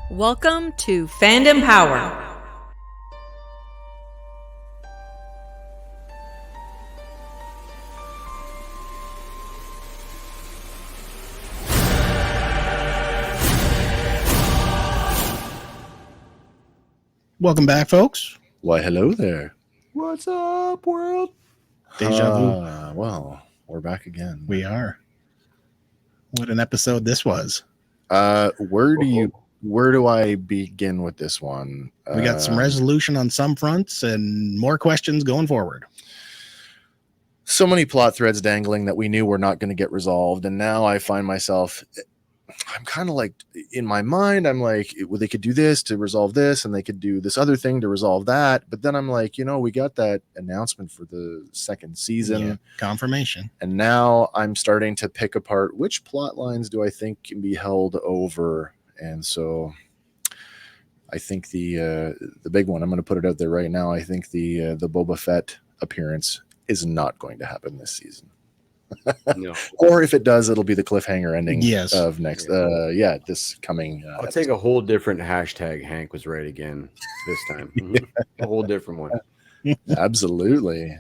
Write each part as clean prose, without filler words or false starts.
Welcome to Fandom Power. Welcome back, folks. Why, hello there. What's up, world? Deja vu. Well, we're back again. We are. What an episode this was. Where do I begin with this one? We got some resolution on some fronts and more questions going forward. So many plot threads dangling that we knew were not going to get resolved, and now I find myself, I'm kind of like, in my mind, I'm like, well, they could do this to resolve this, and they could do this other thing to resolve that. But then I'm like, we got that announcement for the second season. Yeah, confirmation. And now I'm starting to pick apart which plot lines do I think can be held over. And so I think the big one, I'm going to put it out there right now, I think the Boba Fett appearance is not going to happen this season. No. Or if it does, it'll be the cliffhanger ending of next this coming I'll take a whole different hashtag Hank was right again this time. A whole different one. Absolutely.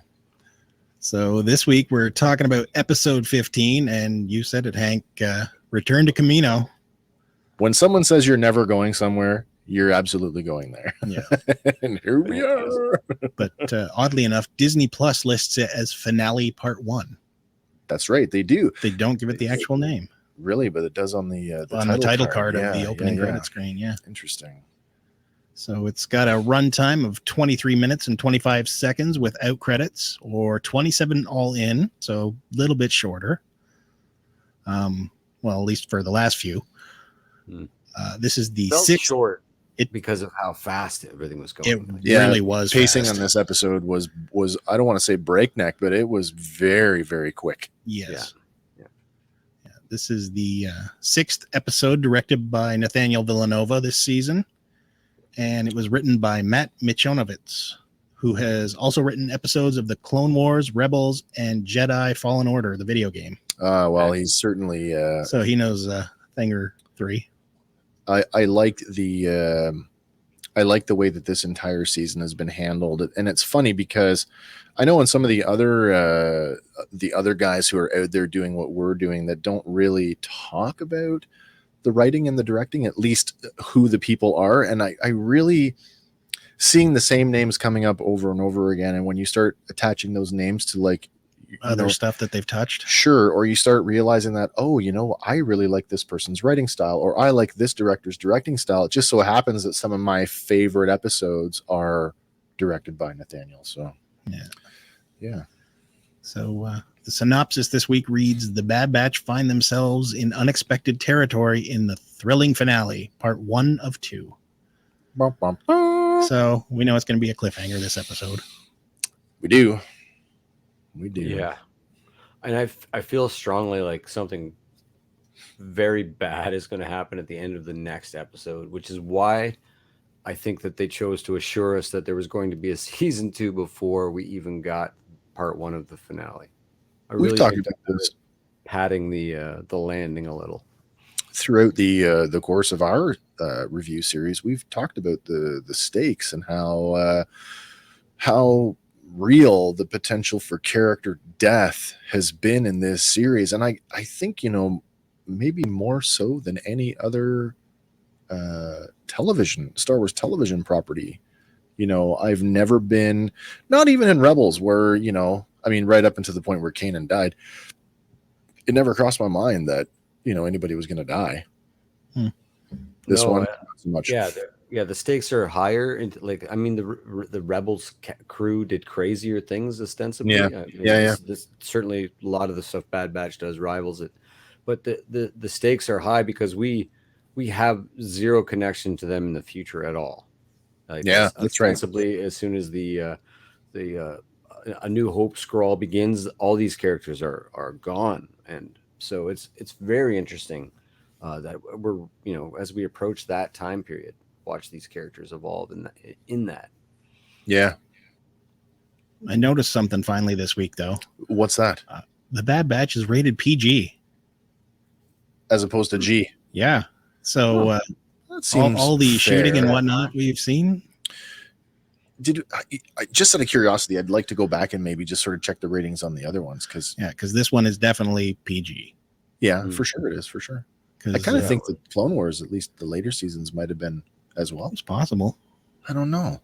So this week we're talking about episode 15, and you said it, Hank, Return to Kamino. When someone says you're never going somewhere, you're absolutely going there. Yeah. And here we are. But oddly enough, Disney Plus lists it as Finale Part 1. That's right, they do. They don't give it the actual name. Really, but it does on the title card of the opening credit screen. Yeah. Interesting. So it's got a runtime of 23 minutes and 25 seconds without credits, or 27 all in, so a little bit shorter. Well, at least for the last few. This is the sixth. Short because of how fast everything was going. It really was. Pacing fast on this episode was I don't want to say breakneck, but it was very, very quick. Yes. Yeah. This is the sixth episode, directed by Nathaniel Villanova this season, and it was written by Matt Michonowitz, who has also written episodes of the Clone Wars, Rebels, and Jedi Fallen Order, the video game. Well, he's certainly so he knows a thing or three. I like the way that this entire season has been handled, and it's funny because I know in some of the other guys who are out there doing what we're doing that don't really talk about the writing and the directing, at least who the people are, and I really seeing the same names coming up over and over again, and when you start attaching those names to like other stuff that they've touched, sure, or you start realizing that, I really like this person's writing style, or I like this director's directing style. It just so happens that some of my favorite episodes are directed by Nathaniel. So yeah. So the synopsis this week reads: the Bad Batch find themselves in unexpected territory in the thrilling finale, part 1 of 2. So we know it's going to be a cliffhanger this episode. We do. Yeah. And I feel strongly like something very bad is going to happen at the end of the next episode, which is why I think that they chose to assure us that there was going to be a season 2 before we even got part 1 of the finale. We've talked about this, padding the landing a little throughout the course of our review series. We've talked about the stakes and how real the potential for character death has been in this series, and I think maybe more so than any other Star Wars television property. I've never been, not even in Rebels, where right up until the point where Kanan died, it never crossed my mind that anybody was going to die. This one, not so much. Yeah, the stakes are higher. The Rebels crew did crazier things ostensibly. This, certainly, a lot of the stuff Bad Batch does rivals it, but the stakes are high because we have zero connection to them in the future at all. That's ostensibly, right. As soon as the A New Hope scroll begins, all these characters are gone, and so it's very interesting that we're as we approach that time period, watch these characters evolve in that. Yeah. I noticed something finally this week, though. What's that? The Bad Batch is rated PG. As opposed to G. Yeah. So That seems all the fair. shooting and whatnot we've seen. Just out of curiosity, I'd like to go back and maybe just sort of check the ratings on the other ones because this one is definitely PG. Yeah, for sure it is, for sure. I kind of think that Clone Wars, at least the later seasons, might have been as well. It's possible. I don't know.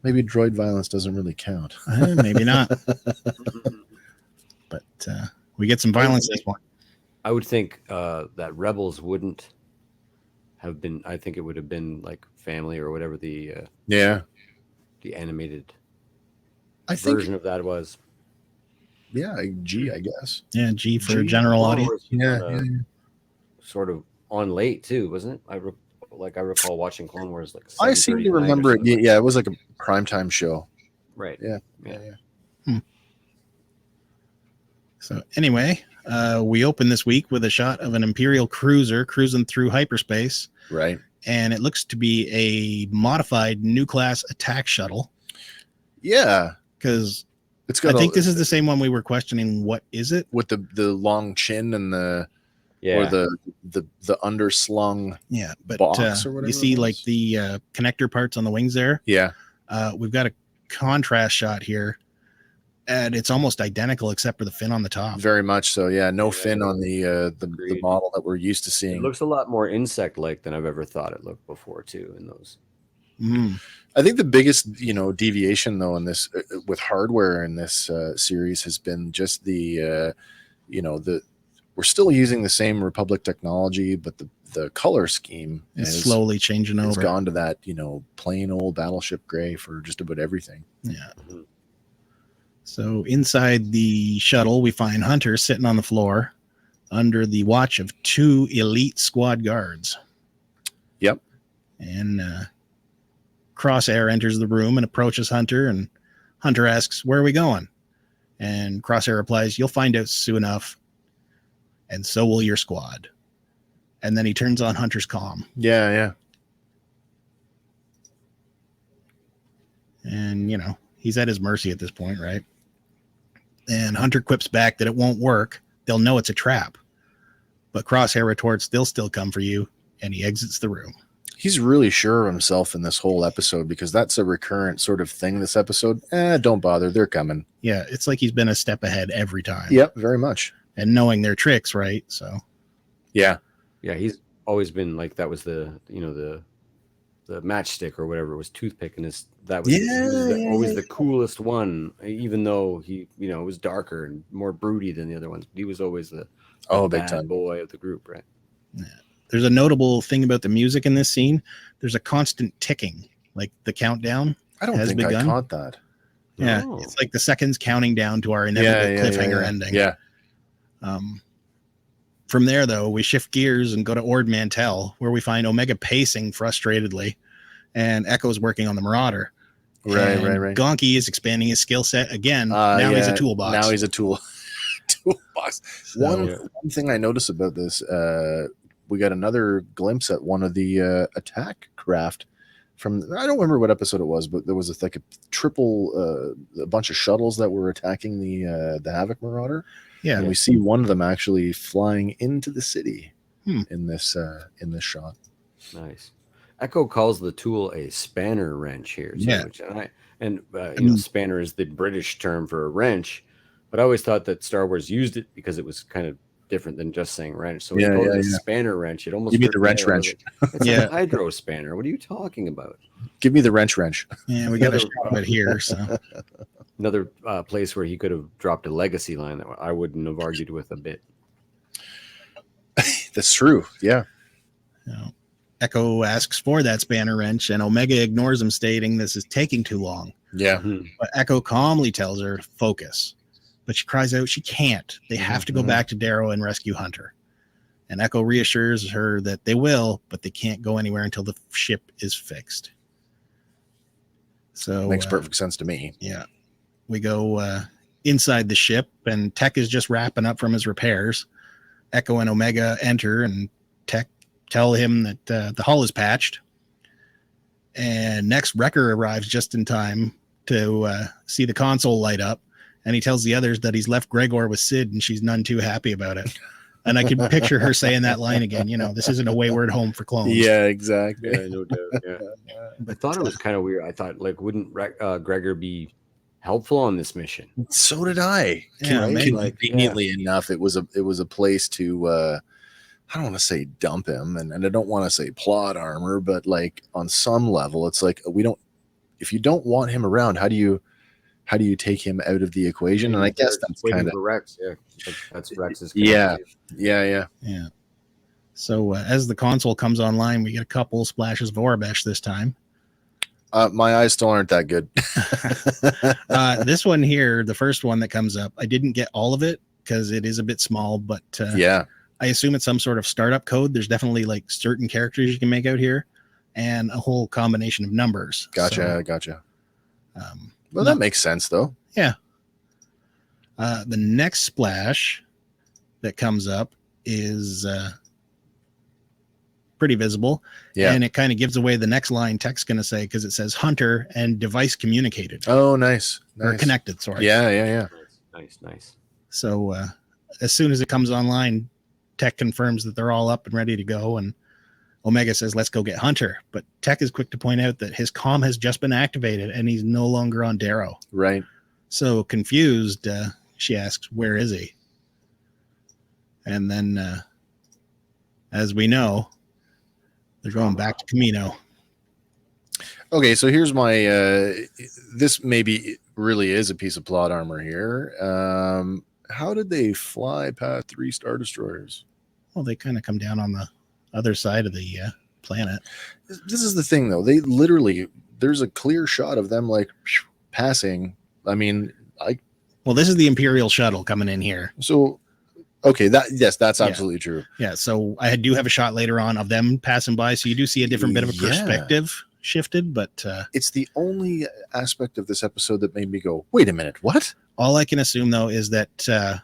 Maybe droid violence doesn't really count. Maybe not. But we get some violence this one. I would think that Rebels wouldn't have been. I think it would have been like Family or whatever the animated version of that was. Yeah, G, I guess. Yeah, G for general audience. Yeah. Sort of on late too, wasn't it? I recall watching Clone Wars like. I seem to remember it. Yeah, it was like a primetime show. Right. Yeah. So anyway, we open this week with a shot of an Imperial cruiser cruising through hyperspace. Right. And it looks to be a modified new class attack shuttle. Yeah. Because it's got I think this is the same one we were questioning. What is it? With the long chin and or the underslung box or whatever. You see like the connector parts on the wings there. Yeah. We've got a contrast shot here. And it's almost identical except for the fin on the top. Very much so, yeah. No fin on the model that we're used to seeing. It looks a lot more insect-like than I've ever thought it looked before, too. In those, I think the biggest deviation though in this with hardware in this series has been just the we're still using the same Republic technology, but the color scheme is slowly changing over. It's gone to that plain old battleship gray for just about everything. Yeah. So inside the shuttle, we find Hunter sitting on the floor under the watch of 2 elite squad guards. Yep. And Crosshair enters the room and approaches Hunter, and Hunter asks, "Where are we going?" And Crosshair replies, "You'll find out soon enough, and so will your squad." And then he turns on Hunter's comm. Yeah. And, he's at his mercy at this point, right? And Hunter quips back that it won't work. They'll know it's a trap. But Crosshair retorts, "They'll still come for you." And he exits the room. He's really sure of himself in this whole episode because that's a recurrent sort of thing this episode. Don't bother. They're coming. Yeah, it's like he's been a step ahead every time. Yep, very much. And knowing their tricks, right? So. Yeah. Yeah, he's always been like that was the matchstick or whatever it was, toothpick, and that was always the coolest one, even though he was darker and more broody than the other ones. He was always the big time boy of the group, right? Yeah. There's a notable thing about the music in this scene. There's a constant ticking, like the countdown. I don't think I caught that. Yeah, it's like the seconds counting down to our inevitable cliffhanger ending. Yeah. From there, though, we shift gears and go to Ord Mantell, where we find Omega pacing frustratedly, and Echo's working on the Marauder. Right. Gonky is expanding his skill set again. Now he's a toolbox. Now he's a toolbox. One thing I noticed about this, we got another glimpse at one of the attack craft from, I don't remember what episode it was, but there was a triple, a bunch of shuttles that were attacking the Havoc Marauder. Yeah, and we see one of them actually flying into the city in this shot. Nice. Echo calls the tool a spanner wrench here too, spanner is the British term for a wrench, but I always thought that Star Wars used it because it was kind of different than just saying wrench. So when you call it a spanner wrench, it almost give me the wrench. It's a hydro spanner. What are you talking about? Give me the wrench. Yeah, we got a shot of it here. So another place where he could have dropped a legacy line that I wouldn't have argued with a bit. That's true. Yeah. Echo asks for that spanner wrench, and Omega ignores him, stating this is taking too long. Yeah. But Echo calmly tells her to focus, but she cries out she can't. They have to go back to Darrow and rescue Hunter. And Echo reassures her that they will, but they can't go anywhere until the ship is fixed. So makes perfect sense to me. Yeah. We go inside the ship, and Tech is just wrapping up from his repairs. Echo and Omega enter, and Tech tell him that the hull is patched. And next, Wrecker arrives just in time to see the console light up, and he tells the others that he's left Gregor with Sid, and she's none too happy about it. And I can picture her saying that line again. This isn't a wayward home for clones. Yeah, exactly. Yeah, no doubt. Yeah. I thought it was kind of weird. I thought, wouldn't Gregor be helpful on this mission? So did I. Yeah, Conveniently enough, it was a place to I don't want to say dump him, and I don't want to say plot armor, but like on some level, it's like if you don't want him around, how do you take him out of the equation? And I guess that's kind of Rex. Yeah, that's Rex's. Yeah. So as the console comes online, we get a couple splashes of Orbesh this time. My eyes still aren't that good. This one here, the first one that comes up, I didn't get all of it because it is a bit small, but I assume it's some sort of startup code. There's definitely like certain characters you can make out here and a whole combination of numbers. Gotcha. Well, that makes sense though. Yeah. The next splash that comes up is pretty visible. Yeah. And it kind of gives away the next line Tech's going to say, because it says Hunter and device communicated. Oh, nice. Or connected, sorry. Yeah. Nice. So as soon as it comes online, Tech confirms that they're all up and ready to go. And Omega says, let's go get Hunter. But Tech is quick to point out that his comm has just been activated and he's no longer on Darrow. Right. So confused, she asks, where is he? And then, as we know, they're going back to Kamino. Okay, so here's my this maybe really is a piece of plot armor here. How did they fly past 3 Star Destroyers? Well, they kind of come down on the other side of the planet. This is the thing, though. They literally, there's a clear shot of them like passing. I mean, well, this is the Imperial shuttle coming in here. So, okay, that's absolutely true. Yeah, so I do have a shot later on of them passing by, so you do see a different bit of a perspective shifted, but it's the only aspect of this episode that made me go, wait a minute, what? All I can assume, though, is that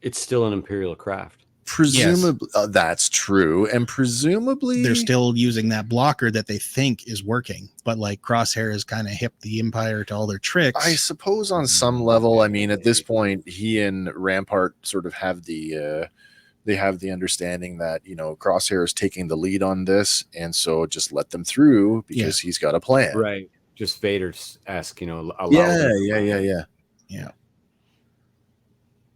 it's still an Imperial craft. Presumably, that's true, and presumably they're still using that blocker that they think is working, but like Crosshair has kind of hipped the Empire to all their tricks. I suppose on some level, I mean, at this point, he and Rampart sort of have the understanding that, Crosshair is taking the lead on this, and so just let them through because he's got a plan. Right. Just Vader-esque, allow Yeah.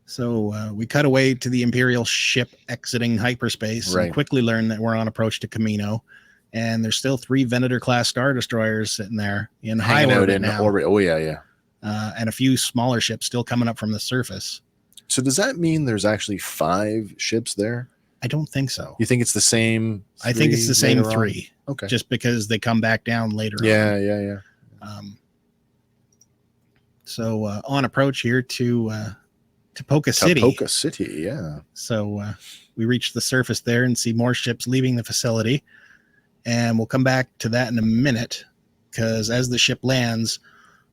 So we cut away to the Imperial ship exiting hyperspace and quickly learn that we're on approach to Kamino. And there's still 3 Venator-class Star Destroyers sitting there in high orbit now. Oh, yeah. And a few smaller ships still coming up from the surface. So does that mean there's actually 5 ships there? I don't think so. You think it's the same? I think it's the same 3. Okay. Just because they come back down later on. Yeah. So on approach here to Poca City. Poca City, yeah. So we reach the surface there and see more ships leaving the facility. And we'll come back to that in a minute, because as the ship lands,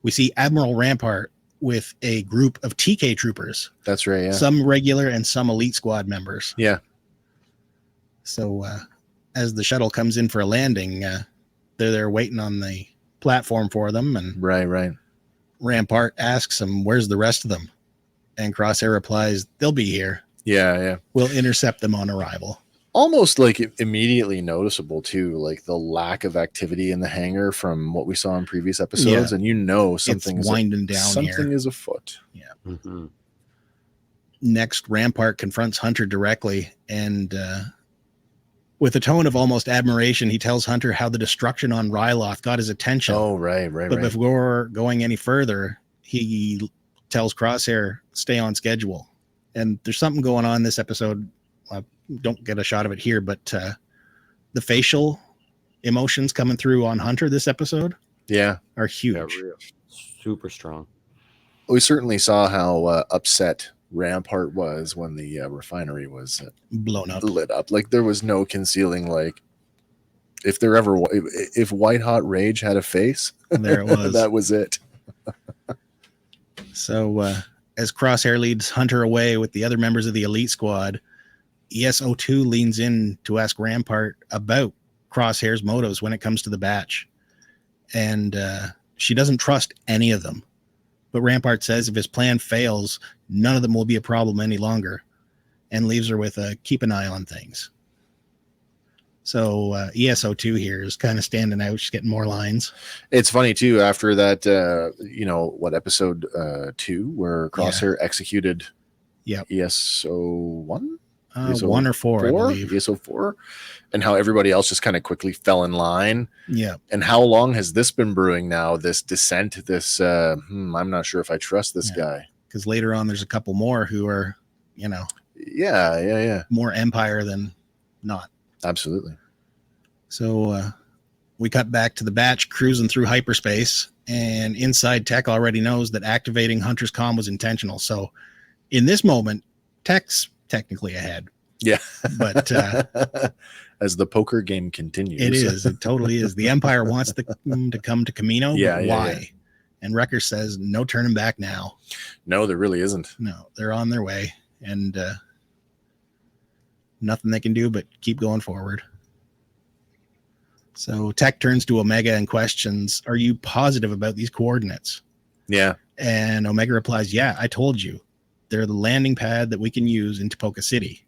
we see Admiral Rampart with a group of TK troopers. That's right, yeah. Some regular and some elite squad members. Yeah. So as the shuttle comes in for a landing, they're there waiting on the platform for them. And right. Rampart asks them, where's the rest of them? And Crosshair replies, they'll be here. Yeah. We'll intercept them on arrival. Almost like immediately noticeable too, like the lack of activity in the hangar from what we saw in previous episodes, and something is winding down. Something is afoot. Yeah. Mm-hmm. Next, Rampart confronts Hunter directly, and with a tone of almost admiration, he tells Hunter how the destruction on Ryloth got his attention. Oh, right. But before going any further, he tells Crosshair, stay on schedule. And there's something going on this episode. I don't get a shot of it here, but the facial emotions coming through on Hunter this episode are huge. Yeah, super strong. We certainly saw how upset Rampart was when the refinery was blown up, lit up. Like there was no concealing, like if White Hot Rage had a face, there it was. That was it. So as Crosshair leads Hunter away with the other members of the elite squad, ES-02 leans in to ask Rampart about Crosshair's motives when it comes to the batch. And she doesn't trust any of them. But Rampart says if his plan fails, none of them will be a problem any longer. and leaves her with a keep an eye on things. So ESO2 here is kind of standing out. She's getting more lines. It's funny too, after that, episode 2 where Crosshair executed ESO1? 1 or 4, I believe. ESO4, and how everybody else just kind of quickly fell in line. Yeah. And how long has this been brewing now? This dissent, this I'm not sure if I trust this guy. Because later on, there's a couple more who are, more Empire than not. Absolutely. So we cut back to the Batch cruising through hyperspace, and inside Tech already knows that activating Hunter's comm was intentional. So in this moment, Tech's technically ahead. Yeah. But as the poker game continues. It is. It totally is. The Empire wants to come to Kamino. Yeah, but why? Yeah. And Wrecker says, no turning back now. No, there really isn't. No, they're on their way. And nothing they can do but keep going forward. So Tech turns to Omega and questions, are you positive about these coordinates? Yeah. And Omega replies, yeah, I told you. They're the landing pad that we can use in Tapoka City.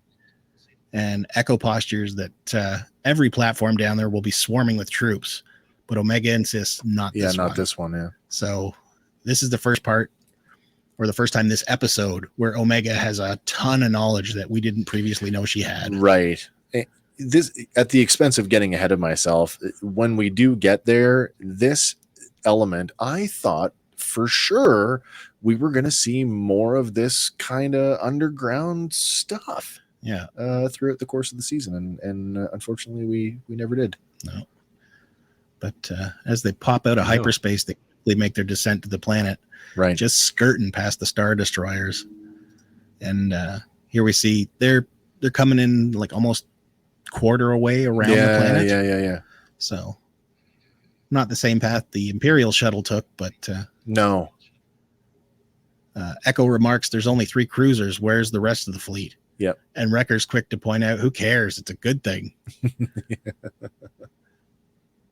And Echo postures that every platform down there will be swarming with troops. But Omega insists not this one. Not this one, yeah. So this is the first part, or the first time this episode, where Omega has a ton of knowledge that we didn't previously know she had. Right. This, at the expense of getting ahead of myself, when we do get there, this element, I thought for sure we were going to see more of this kind of underground stuff. Yeah. Throughout the course of the season. And unfortunately, we never did. No. But as they pop out of hyperspace, they make their descent to the planet. Right. Just skirting past the Star Destroyers. And here we see they're coming in like almost quarter away around the planet. Yeah. So not the same path the Imperial shuttle took, but no. Echo remarks there's only 3 cruisers. Where's the rest of the fleet? Yep. And Wrecker's quick to point out, who cares? It's a good thing.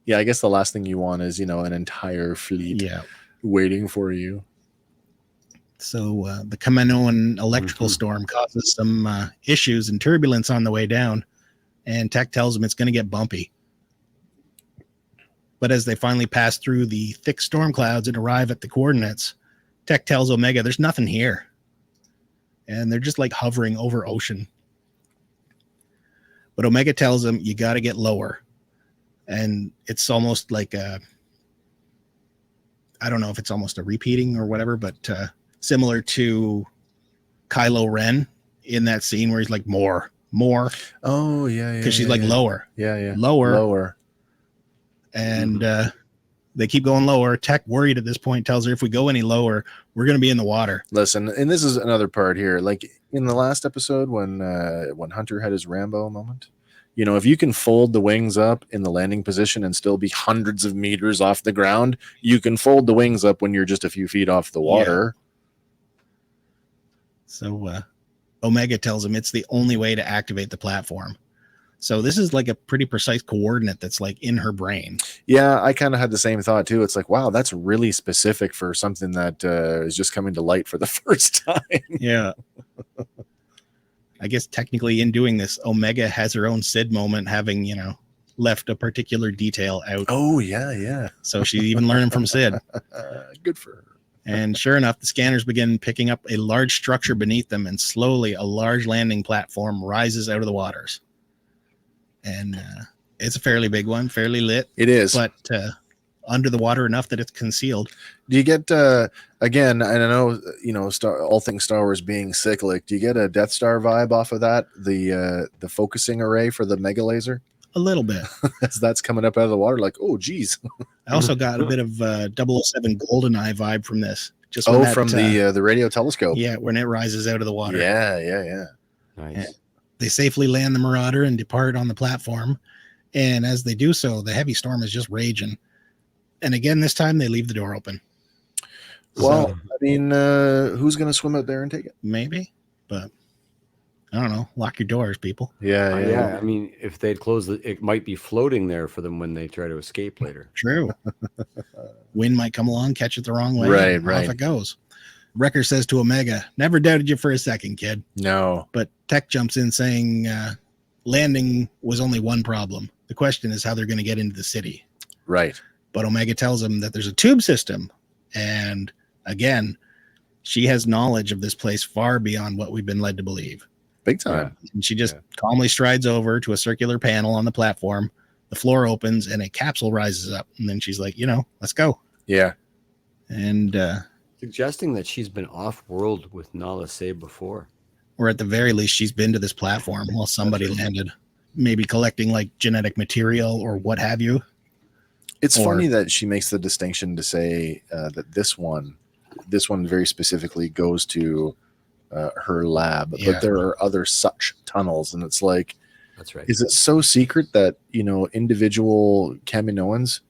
Yeah, I guess the last thing you want is, an entire fleet waiting for you. So the Kamino electrical storm causes some issues and turbulence on the way down, and Tech tells them it's going to get bumpy. But as they finally pass through the thick storm clouds and arrive at the coordinates, Tech tells Omega there's nothing here. And they're just like hovering over ocean. But Omega tells them you got to get lower. And it's almost like I don't know if it's almost a repeating or whatever, but similar to Kylo Ren in that scene where he's like, more. Oh, yeah. Because she's like, lower. Yeah. Lower. And they keep going lower. Tech, worried at this point, tells her if we go any lower, we're going to be in the water. Listen, and this is another part here. Like in the last episode when Hunter had his Rambo moment, if you can fold the wings up in the landing position and still be hundreds of meters off the ground, you can fold the wings up when you're just a few feet off the water. Yeah. So Omega tells him it's the only way to activate the platform. So this is like a pretty precise coordinate that's like in her brain. Yeah, I kind of had the same thought too. It's like, wow, that's really specific for something that is just coming to light for the first time. Yeah. I guess technically in doing this, Omega has her own Sid moment, having, left a particular detail out. Oh, yeah. So she's even learning from Sid. Good for her. And sure enough, the scanners begin picking up a large structure beneath them, and slowly a large landing platform rises out of the waters. And it's a fairly big one, fairly lit. It is. But under the water enough that it's concealed. Do you get, again, and I know, all things Star Wars being cyclic, do you get a Death Star vibe off of that? The focusing array for the mega laser? A little bit. As that's coming up out of the water, like, oh, geez. I also got a bit of 007 GoldenEye vibe from this. Just from the radio telescope. Yeah, when it rises out of the water. Yeah. Nice. And they safely land the Marauder and depart on the platform. And as they do so, the heavy storm is just raging. And again, this time they leave the door open. Well, I mean, who's going to swim out there and take it? Maybe, but I don't know. Lock your doors, people. Yeah. I mean, if they'd closed it might be floating there for them when they try to escape later. True. Wind might come along, catch it the wrong way. Right. Off it goes. Wrecker says to Omega, never doubted you for a second, kid. No. But Tech jumps in saying landing was only one problem. The question is how they're going to get into the city. Right. But Omega tells him that there's a tube system. And again, she has knowledge of this place far beyond what we've been led to believe. Big time. And she just calmly strides over to a circular panel on the platform. The floor opens and a capsule rises up. And then she's like, let's go. Yeah. And suggesting that she's been off-world with Nala Se before. Or at the very least, she's been to this platform while somebody landed. Maybe collecting like genetic material or what have you. It's funny that she makes the distinction to say that this one very specifically goes to her lab, but there are other such tunnels, and it's like, that's right. Is it so secret that individual Kaminoans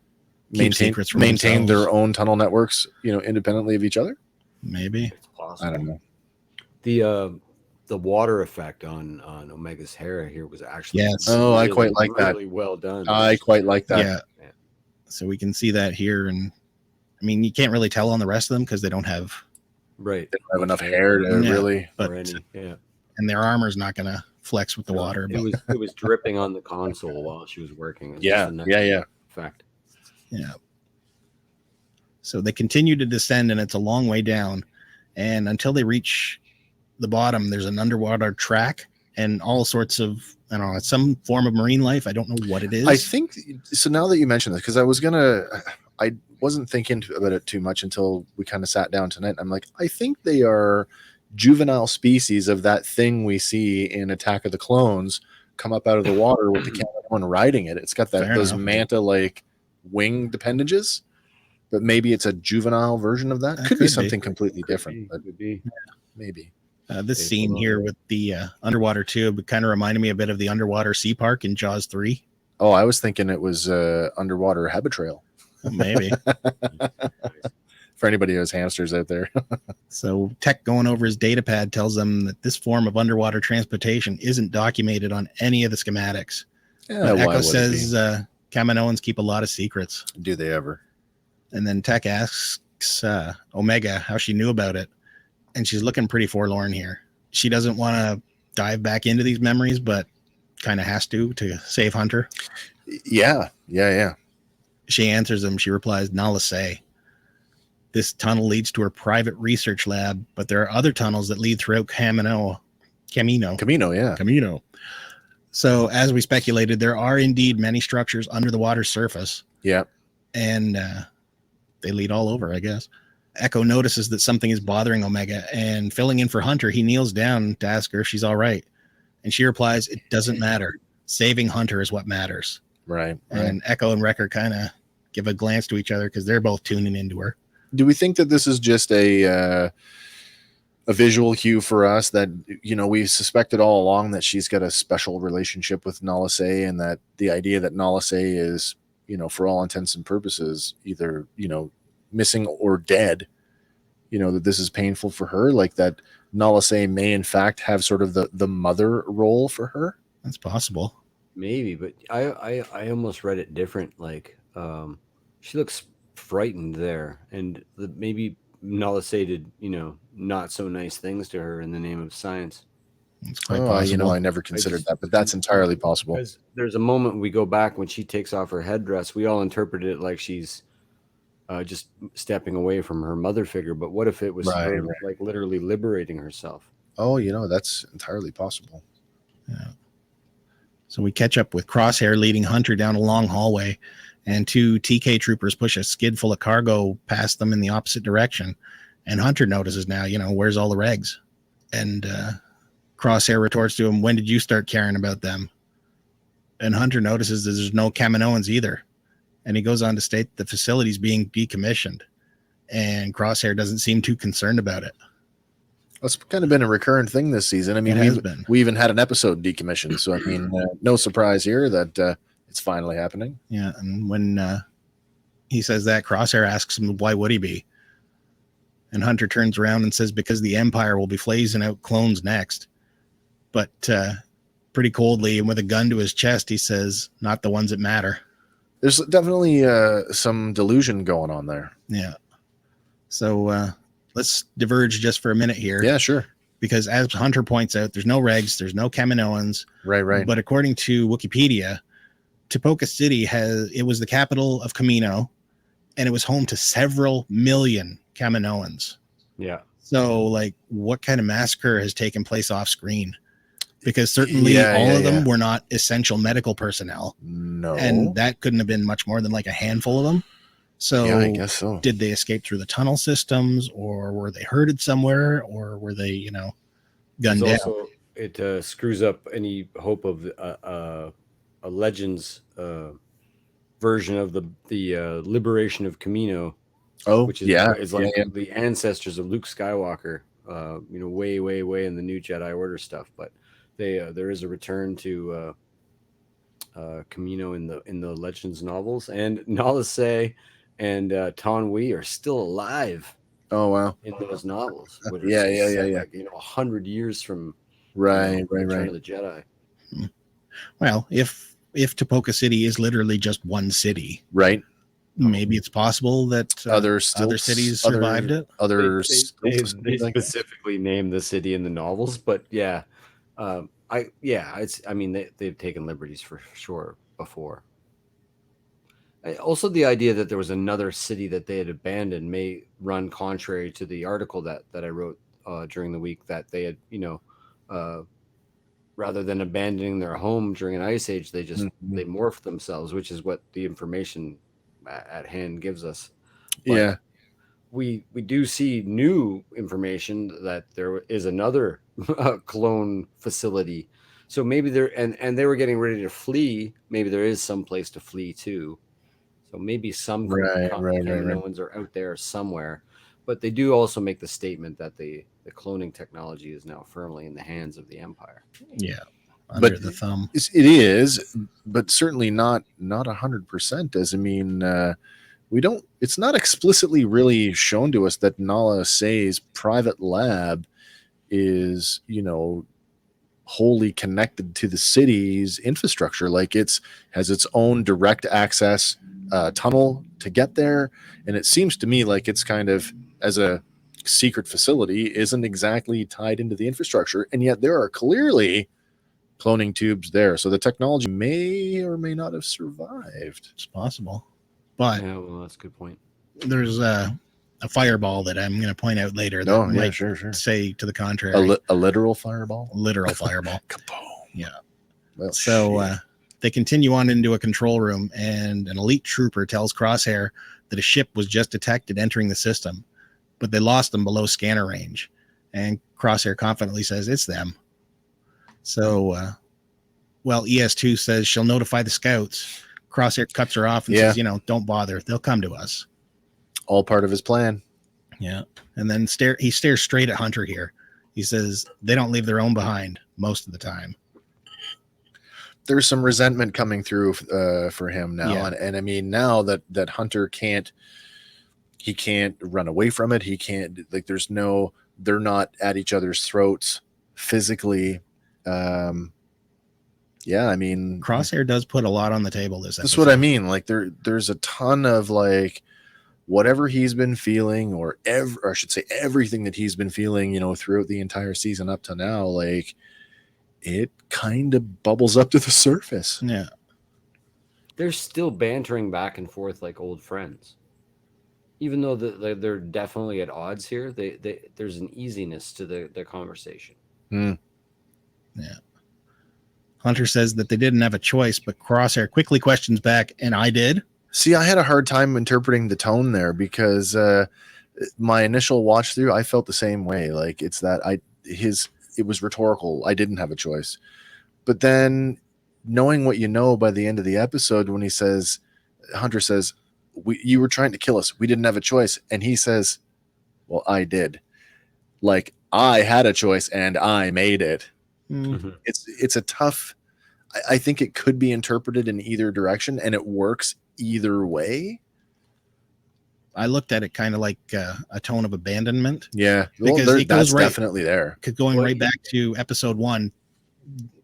maintain their own tunnel networks, independently of each other? Maybe. It's possible. I don't know. The water effect on Omega's hair here was actually really, I quite like that. Really well done. I quite like that. Yeah. So we can see that here, and I mean, you can't really tell on the rest of them because they don't have enough hair to really. But and their armor's not going to flex with the water. It was dripping on the console while she was working. Yeah. Fact. Yeah. So they continue to descend, and it's a long way down, and until they reach the bottom, there's an underwater track and all sorts of, I don't know, it's some form of marine life. I don't know what it is. I think so. Now that you mention this, because I wasn't thinking about it too much until we kind of sat down tonight. I'm like, I think they are juvenile species of that thing we see in Attack of the Clones come up out of the water with the Kamino riding it. It's got those manta like winged appendages, but maybe it's a juvenile version of that. Could be something completely different. But could be. Maybe. This scene here with the underwater tube kind of reminded me a bit of the underwater sea park in Jaws 3. Oh, I was thinking it was underwater Habitrail. Maybe. For anybody who has hamsters out there. So Tech going over his data pad tells them that this form of underwater transportation isn't documented on any of the schematics. Yeah, Echo says Kaminoans keep a lot of secrets. Do they ever? And then Tech asks Omega how she knew about it. And she's looking pretty forlorn here. She doesn't want to dive back into these memories, but kind of has to save Hunter. Yeah. She answers him. She replies, Nala Se. This tunnel leads to her private research lab, but there are other tunnels that lead throughout Kamino. So as we speculated, there are indeed many structures under the water's surface. Yeah. And they lead all over, I guess. Echo notices that something is bothering Omega, and filling in for Hunter, he kneels down to ask her if she's all right. And she replies, it doesn't matter. Saving Hunter is what matters. Right. And Echo and Wrecker kind of give a glance to each other because they're both tuning into her. Do we think that this is just a visual cue for us that, we suspected all along that she's got a special relationship with Nala Se, and that the idea that Nala Se is, for all intents and purposes, either, missing or dead, that this is painful for her, like that Nala Se may in fact have sort of the mother role for her? That's possible. Maybe, but I almost read it different. Like, she looks frightened there, and maybe Nala Se did, not so nice things to her in the name of science. It's quite possible. I never considered that, but that's entirely possible. Because there's a moment we go back when she takes off her headdress, we all interpreted it like she's just stepping away from her mother figure. But what if it was her, like literally liberating herself? Oh, that's entirely possible. Yeah. So we catch up with Crosshair leading Hunter down a long hallway, and two TK troopers push a skid full of cargo past them in the opposite direction. And Hunter notices now, where's all the regs? And Crosshair retorts to him, when did you start caring about them? And Hunter notices that there's no Kaminoans either. And he goes on to state the facility's being decommissioned. And Crosshair doesn't seem too concerned about it. It's kind of been a recurrent thing this season. I mean, we even had an episode decommissioned. So, I mean, no surprise here that it's finally happening. Yeah. And when he says that, Crosshair asks him, why would he be? And Hunter turns around and says, because the Empire will be phasing out clones next. But pretty coldly and with a gun to his chest, he says, not the ones that matter. There's definitely some delusion going on there. Yeah. So let's diverge just for a minute here. Yeah, sure. Because as Hunter points out, there's no regs, there's no Kaminoans. Right. But according to Wikipedia, Tapoca City was the capital of Kamino, and it was home to several million Kaminoans. Yeah. So, like, what kind of massacre has taken place off screen? Because certainly all of them were not essential medical personnel. No. And that couldn't have been much more than like a handful of them. So, yeah, I guess so. Did they escape through the tunnel systems, or were they herded somewhere, or were they, gunned down? Also, it screws up any hope of a Legends version of the liberation of Kamino. Oh, which is like the ancestors of Luke Skywalker. Way in the new Jedi Order stuff, but there is a return to Kamino in the Legends novels, and Nala Se and Taun We are still alive. Oh wow! In those novels, yeah. Like, 100 years from Return of the Jedi. Well, if Tapoca City is literally just one city, right? Maybe it's possible that other cities survived it. They specifically name the city in the novels, but they've taken liberties for sure before. Also, the idea that there was another city that they had abandoned may run contrary to the article that I wrote during the week, that they had, rather than abandoning their home during an ice age, they just they morphed themselves, which is what the information at hand gives us. But we do see new information that there is another clone facility. So maybe and they were getting ready to flee. Maybe there is some place to flee to. So maybe some Kaminoans are out there somewhere. But they do also make the statement that the cloning technology is now firmly in the hands of the Empire. Yeah. Under the thumb. It is, but certainly not 100%. As I mean, it's not explicitly really shown to us that Nala Se's private lab is, wholly connected to the city's infrastructure. Like has its own direct access tunnel to get there. And it seems to me like it's kind of, as a secret facility, isn't exactly tied into the infrastructure. And yet there are clearly cloning tubes there, so the technology may or may not have survived. It's possible, but that's a good point. There's a fireball that I'm going to point out later. Sure. Say to the contrary. A literal fireball. Literal fireball. Kaboom. Yeah. Well, so they continue on into a control room, and an elite trooper tells Crosshair that a ship was just detected entering the system, but they lost them below scanner range. And Crosshair confidently says it's them. So, ES2 says she'll notify the scouts. Crosshair cuts her off and says, don't bother. They'll come to us. All part of his plan. Yeah. And then he stares straight at Hunter here. He says they don't leave their own behind most of the time. There's some resentment coming through for him now. Yeah. And I mean, now that Hunter can't run away from it. He can't, they're not at each other's throats physically. I mean, Crosshair does put a lot on the table this episode. That's what I mean. Like there's a ton of whatever he's been feeling, or I should say everything that he's been feeling, throughout the entire season up to now, it kind of bubbles up to the surface. Yeah. They're still bantering back and forth like old friends. Even though they're definitely at odds here, there's an easiness to their conversation. Hmm. Yeah. Hunter says that they didn't have a choice, but Crosshair quickly questions back, and I did. See, I had a hard time interpreting the tone there, because my initial watch through, I felt the same way. Like it's that it was rhetorical. I didn't have a choice. But then knowing what by the end of the episode, when Hunter says, you were trying to kill us. We didn't have a choice. And he says, well, I did. Like I had a choice and I made it. Mm-hmm. It's a tough, I think it could be interpreted in either direction, and it works either way. I looked at it kind of like a tone of abandonment. Yeah, because that's definitely there. Going right back to episode 1,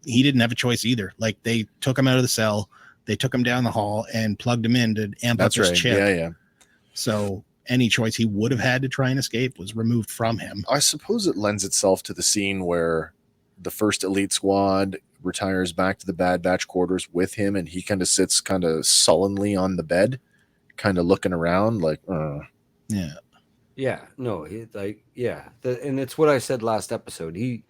he didn't have a choice either. Like they took him out of the cell, they took him down the hall and plugged him in to amp up his chip. Yeah. So any choice he would have had to try and escape was removed from him. I suppose it lends itself to the scene where the first elite squad retires back to the Bad Batch quarters with him, and he kind of sits kind of sullenly on the bed, kind of looking around like, Yeah. Yeah, no, and it's what I said last episode. He,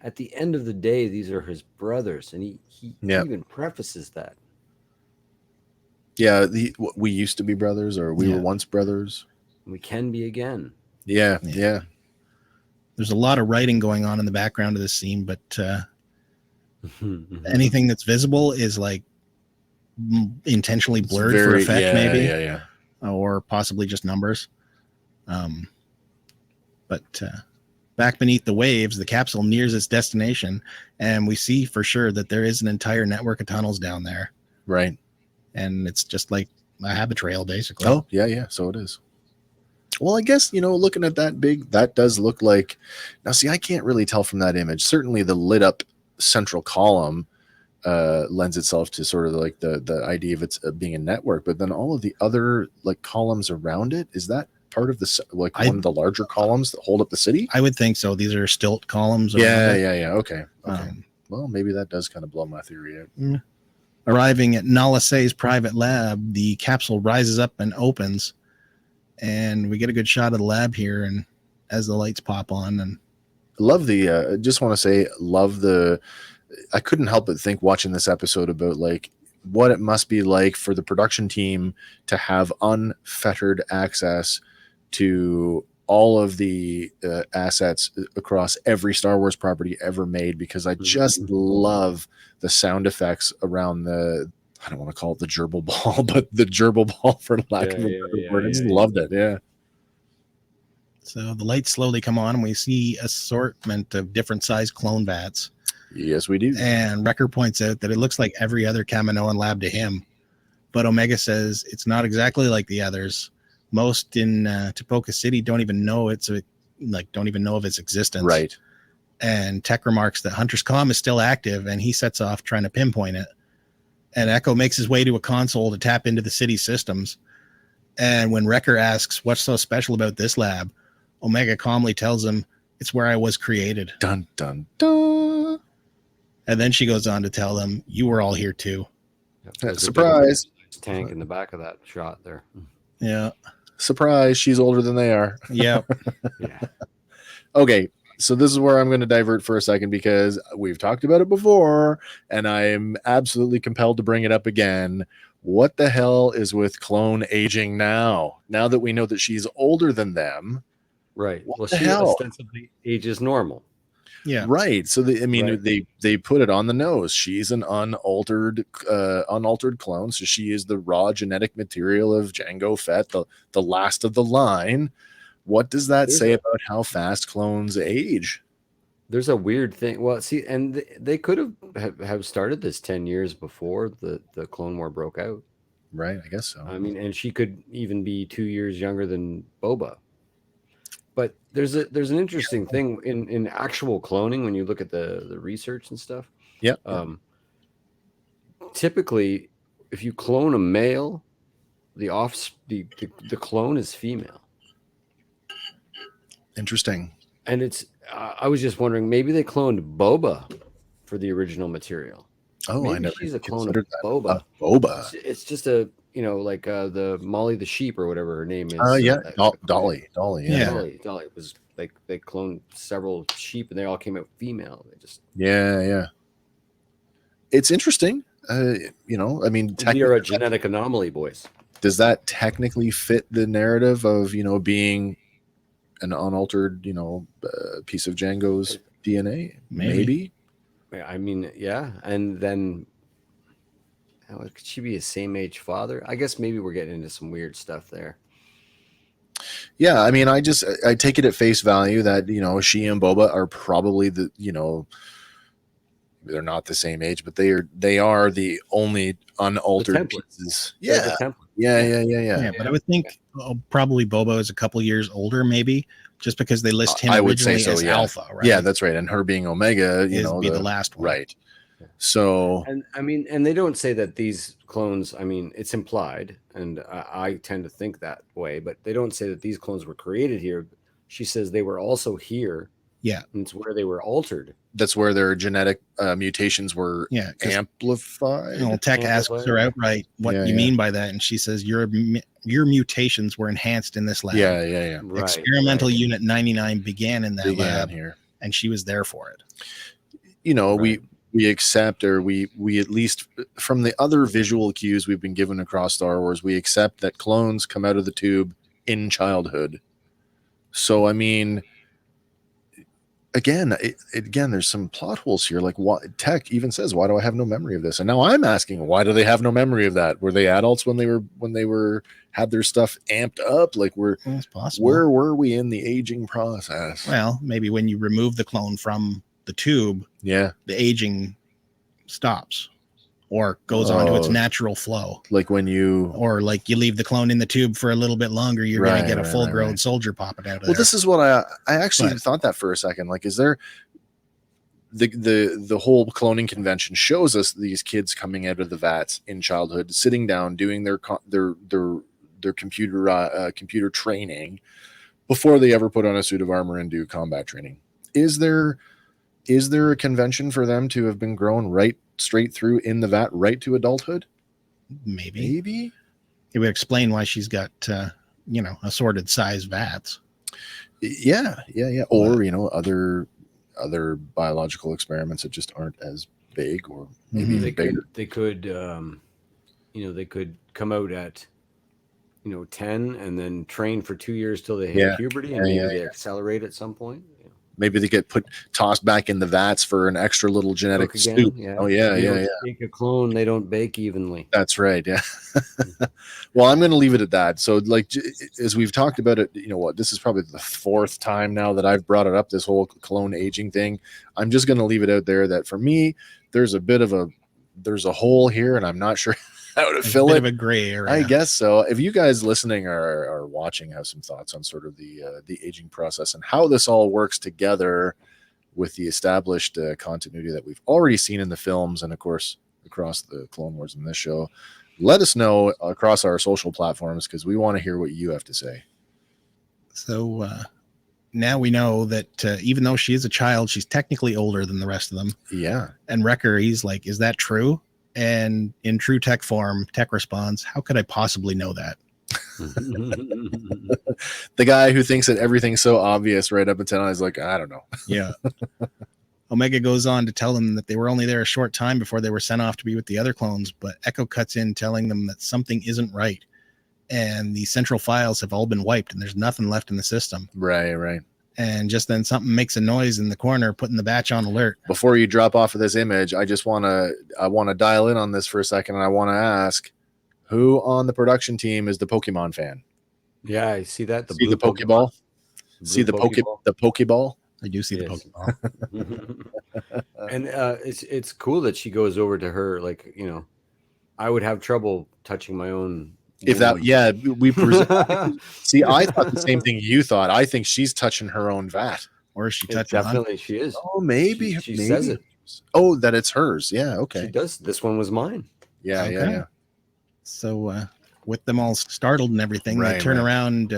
at the end of the day, these are his brothers, and he even prefaces that. Yeah, we used to be brothers, or we were once brothers. We can be again. Yeah. There's a lot of writing going on in the background of this scene, but anything that's visible is like intentionally blurred for effect, maybe. Yeah. Or possibly just numbers. But back beneath the waves, the capsule nears its destination, and we see for sure that there is an entire network of tunnels down there. Right. And it's just like a habit trail, basically. Oh, yeah. So it is. Well, I guess, looking at that does look like, now see, I can't really tell from that image. Certainly the lit up central column lends itself to sort of like the idea of it's being a network, but then all of the other like columns around it, is that part of the one of the larger columns that hold up the city? I would think so. These are stilt columns. Yeah. Okay. Well, maybe that does kind of blow my theory out. Yeah. Arriving at Nala Se's private lab, the capsule rises up and opens, and we get a good shot of the lab here. And as the lights pop on, and love just want to say, I couldn't help but think watching this episode about like what it must be like for the production team to have unfettered access to all of the assets across every Star Wars property ever made, because I just love the sound effects around I don't want to call it the gerbil ball, but the gerbil ball, for lack of a better word. I just loved it. Yeah. So the lights slowly come on, and we see assortment of different size clone vats. Yes, we do. And Wrecker points out that it looks like every other Kaminoan lab to him. But Omega says it's not exactly like the others. Most in Tapoka City don't even know of its existence. Right. And Tech remarks that Hunter's comm is still active, and he sets off trying to pinpoint it. And Echo makes his way to a console to tap into the city's systems. And when Wrecker asks what's so special about this lab, Omega calmly tells him it's where I was created. Dun, dun, dun. And then she goes on to tell them, you were all here too. Surprise. Tank in the back of that shot there. Yeah. Surprise. She's older than they are. Yeah. Yeah. Okay. So this is where I'm going to divert for a second, because we've talked about it before and I'm absolutely compelled to bring it up again. What the hell is with clone aging now? Now that we know that she's older than them. Right. Well, she ostensibly ages normal. Yeah. Right. So they put it on the nose. She's an unaltered clone. So she is the raw genetic material of Jango Fett, the last of the line. What does that say about how fast clones age? There's a weird thing. Well, see, and they could have started this 10 years before the Clone War broke out. Right. I guess so. I mean, and she could even be 2 years younger than Boba. But there's an interesting thing in actual cloning when you look at the research and stuff. Yeah. Typically, if you clone a male, the clone is female. Interesting. And it's I was just wondering, maybe they cloned Boba for the original material. Oh, maybe I never she's a clone of Boba. Boba. It's just like the Molly the sheep or whatever her name is. Yeah, Dolly. Yeah. Dolly was like they cloned several sheep and they all came out female. They just yeah. It's interesting. I mean, we are a genetic anomaly, boys. Does that technically fit the narrative of being an unaltered piece of Jango's DNA? Maybe. I mean, yeah, and then. Could she be a same age father? I guess maybe we're getting into some weird stuff there. Yeah, I mean, I take it at face value that she and Boba are probably they're not the same age, but they are the only unaltered pieces. Yeah. Yeah. But I would think probably Boba is a couple years older, maybe, just because they list him I would say originally so, as yeah. Alpha, right? Yeah, that's right. And her being Omega, be the last one. Right. So, And I mean, and they don't say that these clones, I mean, it's implied, and I tend to think that way, but they don't say that these clones were created here. She says they were also here. Yeah. And it's where they were altered. that's where their genetic mutations were amplified. Well, Tech asks her outright what you mean by that, and she says your mutations were enhanced in this lab. Yeah. Right, Experimental Unit 99 began in that lab here, and she was there for it. You know, we accept, or we at least from the other visual cues we've been given across Star Wars, we accept that clones come out of the tube in childhood. So I mean, again, there's some plot holes here. Like, what Tech even says, "Why do I have no memory of this?" And now I'm asking, why do they have no memory of that? Were they adults when they were had their stuff amped up? Like, it's possible. Where were we in the aging process? Well, maybe when you remove the clone from the tube, the aging stops or goes on to its natural flow. Like when you leave the clone in the tube for a little bit longer, you're going to get a full-grown soldier popping out of there. Well, this is what I actually thought that for a second. Like, is there the whole cloning convention shows us these kids coming out of the vats in childhood, sitting down, doing their computer training before they ever put on a suit of armor and do combat training. Is there a convention for them to have been grown right straight through in the vat right to adulthood? Maybe it would explain why she's got assorted size vats. Yeah. Or other biological experiments that just aren't as big, or maybe they could come out at 10 and then train for 2 years till they hit puberty, and maybe they accelerate at some point. Maybe they get tossed back in the vats for an extra little genetic soup. Yeah. Oh yeah. Make a clone, they don't bake evenly. That's right. Yeah. Well, I'm going to leave it at that. So, like, as we've talked about it, this is probably the fourth time now that I've brought it up, this whole clone aging thing. I'm just going to leave it out there that for me, there's a hole here, and I'm not sure how to fill it. Of a gray area, I guess so. If you guys listening or watching have some thoughts on sort of the aging process and how this all works together with the established continuity that we've already seen in the films, and of course across the Clone Wars in this show, let us know across our social platforms, because we want to hear what you have to say. So now we know that even though she is a child, she's technically older than the rest of them. Yeah. And Wrecker, he's like, is that true? And in true Tech form, Tech responds, how could I possibly know that? The guy who thinks that everything's so obvious right up until now is like, I don't know. Yeah. Omega goes on to tell them that they were only there a short time before they were sent off to be with the other clones, but Echo cuts in telling them that something isn't right. And the central files have all been wiped and there's nothing left in the system. Right. And just then something makes a noise in the corner, putting the batch on alert. Before you drop off of this image, I want to dial in on this for a second, and I want to ask, who on the production team is the Pokemon fan? Yeah, I see that. See the Pokeball? See the Pokeball? I do see the Pokeball. And it's cool that she goes over to her. Like, I would have trouble touching my own. If that, we see, I thought the same thing you thought. I think she's touching her own vat. Or is she touching? Definitely, she is. Oh, maybe she says it. Oh, that it's hers. Yeah, okay. She does. This one was mine. Yeah. So, with them all startled and everything, they turn around,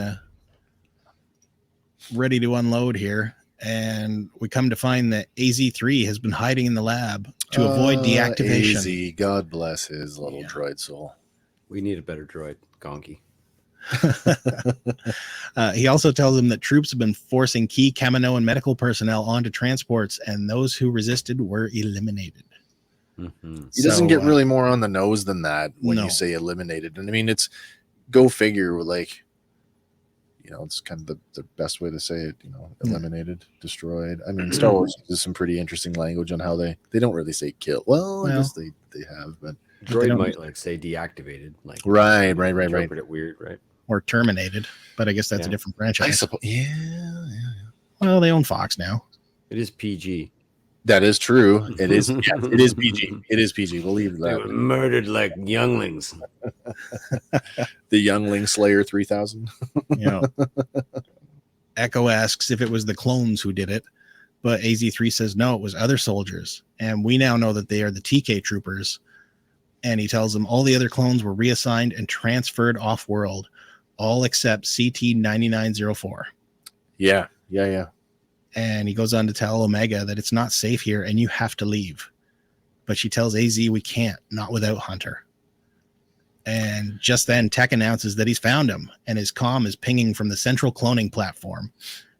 ready to unload here, and we come to find that AZ3 has been hiding in the lab to avoid deactivation. AZ, God bless his little droid soul. We need a better droid, Gonky. He also tells them that troops have been forcing key Kamino and medical personnel onto transports, and those who resisted were eliminated. Mm-hmm. He doesn't get really more on the nose than that when you say eliminated. And I mean, it's go figure, like, it's kind of the best way to say it, eliminated, destroyed. I mean, Star Wars uses some pretty interesting language on how they don't really say kill. Well, I guess they have, but droid might say deactivated, like right. Interpret it weird, right? Or terminated, but I guess that's a different franchise. I suppose. Yeah. Well, they own Fox now. It is PG. That is true. It is. It is PG. It is PG. We'll leave that. They were murdered like younglings. The Youngling Slayer 3000. Echo asks if it was the clones who did it. But AZ3 says, no, it was other soldiers. And we now know that they are the TK troopers. And he tells them all the other clones were reassigned and transferred off-world, all except CT-9904. Yeah. And he goes on to tell Omega that it's not safe here and you have to leave. But she tells AZ we can't, not without Hunter. And just then Tech announces that he's found him and his comm is pinging from the central cloning platform.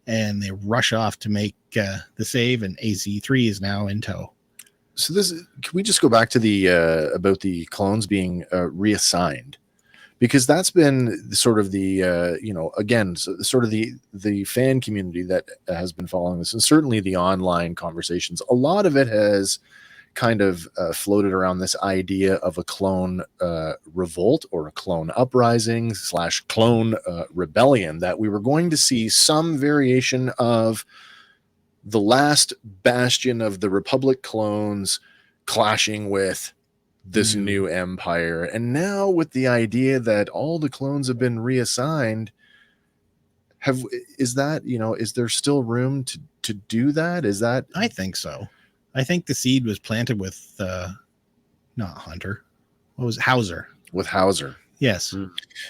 And they rush off to make the save, and AZ3 is now in tow. So can we just go back to the about the clones being reassigned, because that's been sort of the sort of the fan community that has been following this, and certainly the online conversations. A lot of it has kind of floated around this idea of a clone revolt or a clone uprising / clone rebellion, that we were going to see some variation of the last bastion of the Republic clones clashing with this new empire. And now with the idea that all the clones have been reassigned, is there still room to do that? Is that? I think so. I think the seed was planted with not Hunter. What was it? Hauser? With Hauser. Yes.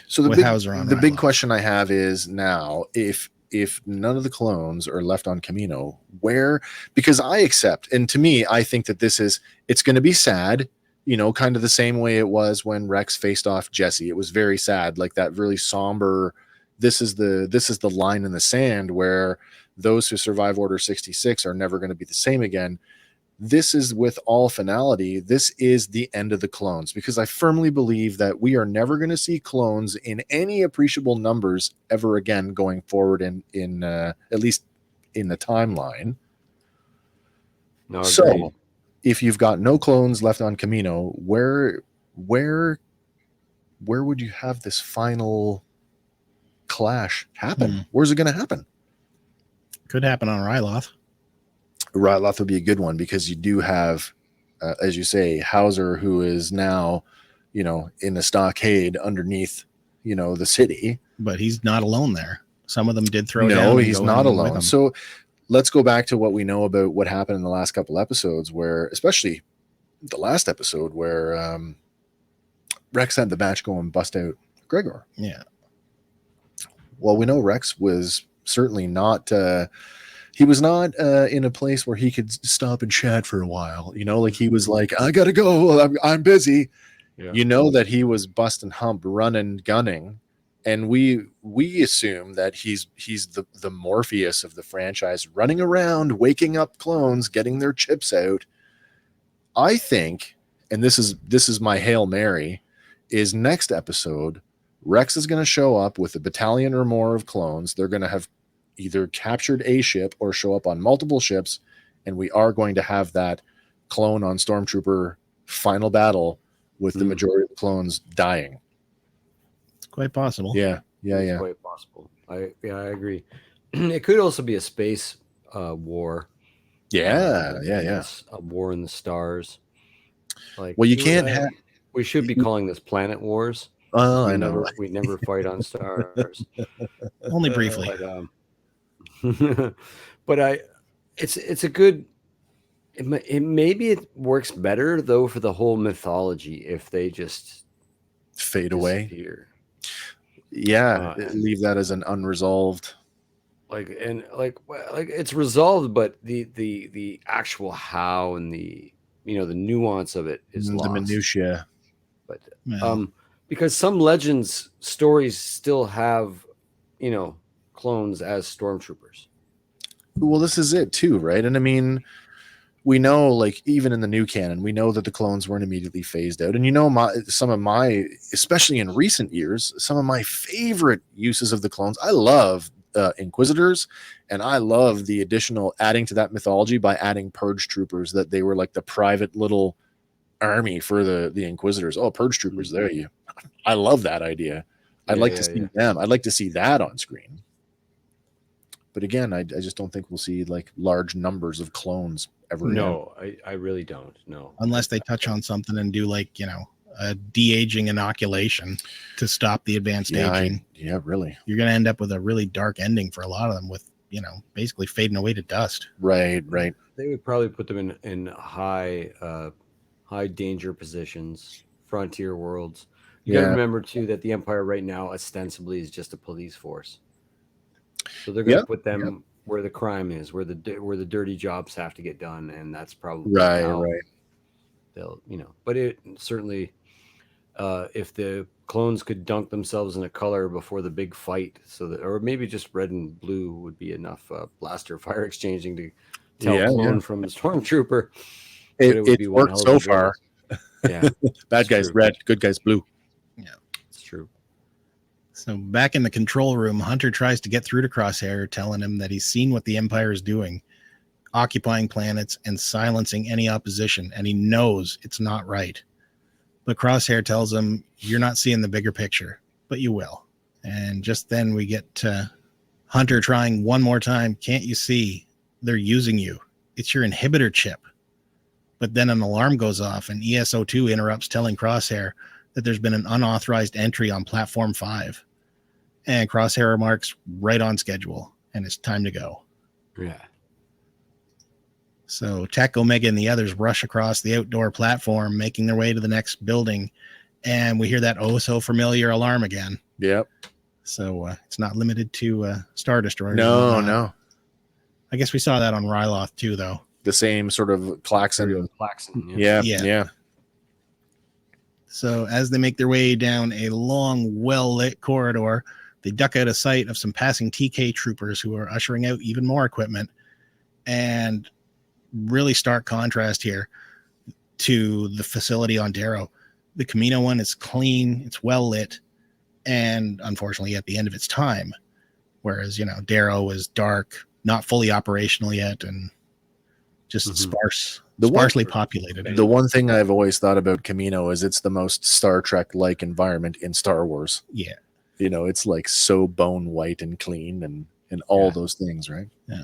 So the big big question I have is now, if none of the clones are left on Kamino, where, because I accept, and to me, I think that it's going to be sad, kind of the same way it was when Rex faced off Jesse. It was very sad, like that really somber, this is the line in the sand where those who survive Order 66 are never going to be the same again. This is, with all finality, this is the end of the clones, because I firmly believe that we are never going to see clones in any appreciable numbers ever again going forward in at least in the timeline. No, so if you've got no clones left on Kamino, where would you have this final clash happen? Where's it going to happen? Could happen on Ryloth. Ryloth would be a good one, because you do have, as you say, Hauser, who is now, in the stockade underneath, the city. But he's not alone there. Some of them did throw down. No, he's not alone. So let's go back to what we know about what happened in the last couple episodes, where, especially the last episode, where Rex had the batch go and bust out Gregor. Yeah. Well, we know Rex was certainly not... he was not in a place where he could stop and chat for a while. Like he was like, I gotta go. I'm busy. Yeah. That he was bust and hump, running, gunning. And we assume that he's the Morpheus of the franchise, running around, waking up clones, getting their chips out. I think, and this is my Hail Mary, is next episode, Rex is going to show up with a battalion or more of clones. They're going to have either captured a ship or show up on multiple ships, and we are going to have that clone on Stormtrooper final battle with the majority of the clones dying. It's quite possible. Yeah. It's quite possible. I agree. It could also be a space war. Yeah. A war in the stars. Well, you can't have. We should be calling this Planet Wars. Oh, I know. We never fight on stars. Only briefly. But it's a good. Maybe it works better though for the whole mythology if they just fade away. Yeah, leave that as an unresolved. Like it's resolved, but the actual how and the the nuance of it is lost. The minutiae. But because some legends stories still have clones as stormtroopers. Well, this is it too, right? And I mean, we know, like, even in the new canon, we know that the clones weren't immediately phased out. And some of my, especially in recent years, some of my favorite uses of the clones, I love Inquisitors, and I love the additional adding to that mythology by adding Purge Troopers, that they were like the private little army for the Inquisitors. Oh, Purge Troopers, there you. I love that idea. I'd like to see them. I'd like to see that on screen. But again, I just don't think we'll see like large numbers of clones ever. No, I really don't. No, unless they touch on something and do like a de-aging inoculation to stop the advanced aging. Yeah, really. You're going to end up with a really dark ending for a lot of them with basically fading away to dust. Right. They would probably put them in high danger positions, frontier worlds. You got to remember too that the Empire right now ostensibly is just a police force, so they're going to put them where the crime is, where the dirty jobs have to get done, and that's probably how they'll But it certainly, if the clones could dunk themselves in a color before the big fight, so that, or maybe just red and blue would be enough blaster fire exchanging to tell clone from stormtrooper. It would be worked so far. Yeah, bad guys red, good guys blue. Yeah, it's true. So back in the control room, Hunter tries to get through to Crosshair, telling him that he's seen what the Empire is doing, occupying planets and silencing any opposition, and he knows it's not right. But Crosshair tells him, you're not seeing the bigger picture, but you will. And just then we get Hunter trying one more time. Can't you see? They're using you. It's your inhibitor chip. But then an alarm goes off, and ESO2 interrupts, telling Crosshair that there's been an unauthorized entry on Platform 5. And Crosshair remarks, right on schedule, and it's time to go. Yeah. So Tech, Omega, and the others rush across the outdoor platform, making their way to the next building. And we hear that oh-so-familiar alarm again. Yep. So it's not limited to Star Destroyers. No. I guess we saw that on Ryloth, too, though. The same sort of klaxon. Yeah. So as they make their way down a long, well-lit corridor, they duck out of sight of some passing TK troopers who are ushering out even more equipment. And really stark contrast here to the facility on Darrow. The Kamino one is clean, it's well-lit, and unfortunately at the end of its time. Whereas, Darrow was dark, not fully operational yet, and just sparsely populated. The one thing I've always thought about Kamino is it's the most Star Trek-like environment in Star Wars. Yeah. It's like so bone white and clean and all those things, right? Yeah.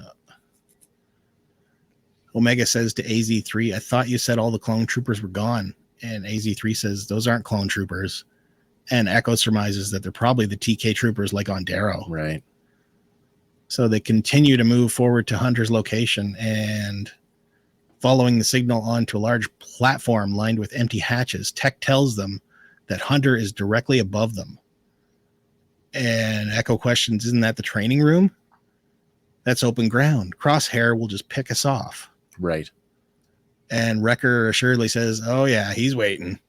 Omega says to AZ3, I thought you said all the clone troopers were gone. And AZ3 says, those aren't clone troopers. And Echo surmises that they're probably the TK troopers like on Darrow. Right. So they continue to move forward to Hunter's location, and following the signal onto a large platform lined with empty hatches, Tech tells them that Hunter is directly above them. And Echo questions, isn't that the training room? That's open ground. Crosshair will just pick us off. Right. And Wrecker assuredly says, oh yeah, he's waiting.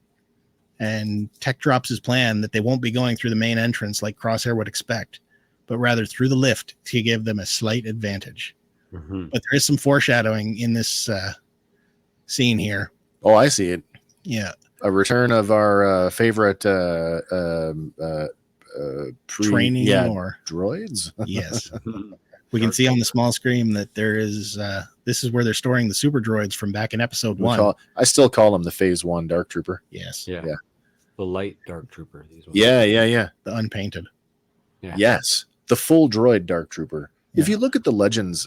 And Tech drops his plan that they won't be going through the main entrance like Crosshair would expect, but rather through the lift to give them a slight advantage. Mm-hmm. But there is some foreshadowing in this scene here. Oh, I see it. Yeah. A return of our favorite training or droids. Yes. We can see on the small screen that there is this is where they're storing the super droids from back in episode 1. I still call them the Phase 1 Dark Trooper. Yes. Yeah. The light Dark Trooper. These ones. Yeah. The unpainted. Yeah. Yes. The full droid Dark Trooper. Yeah. If you look at the Legends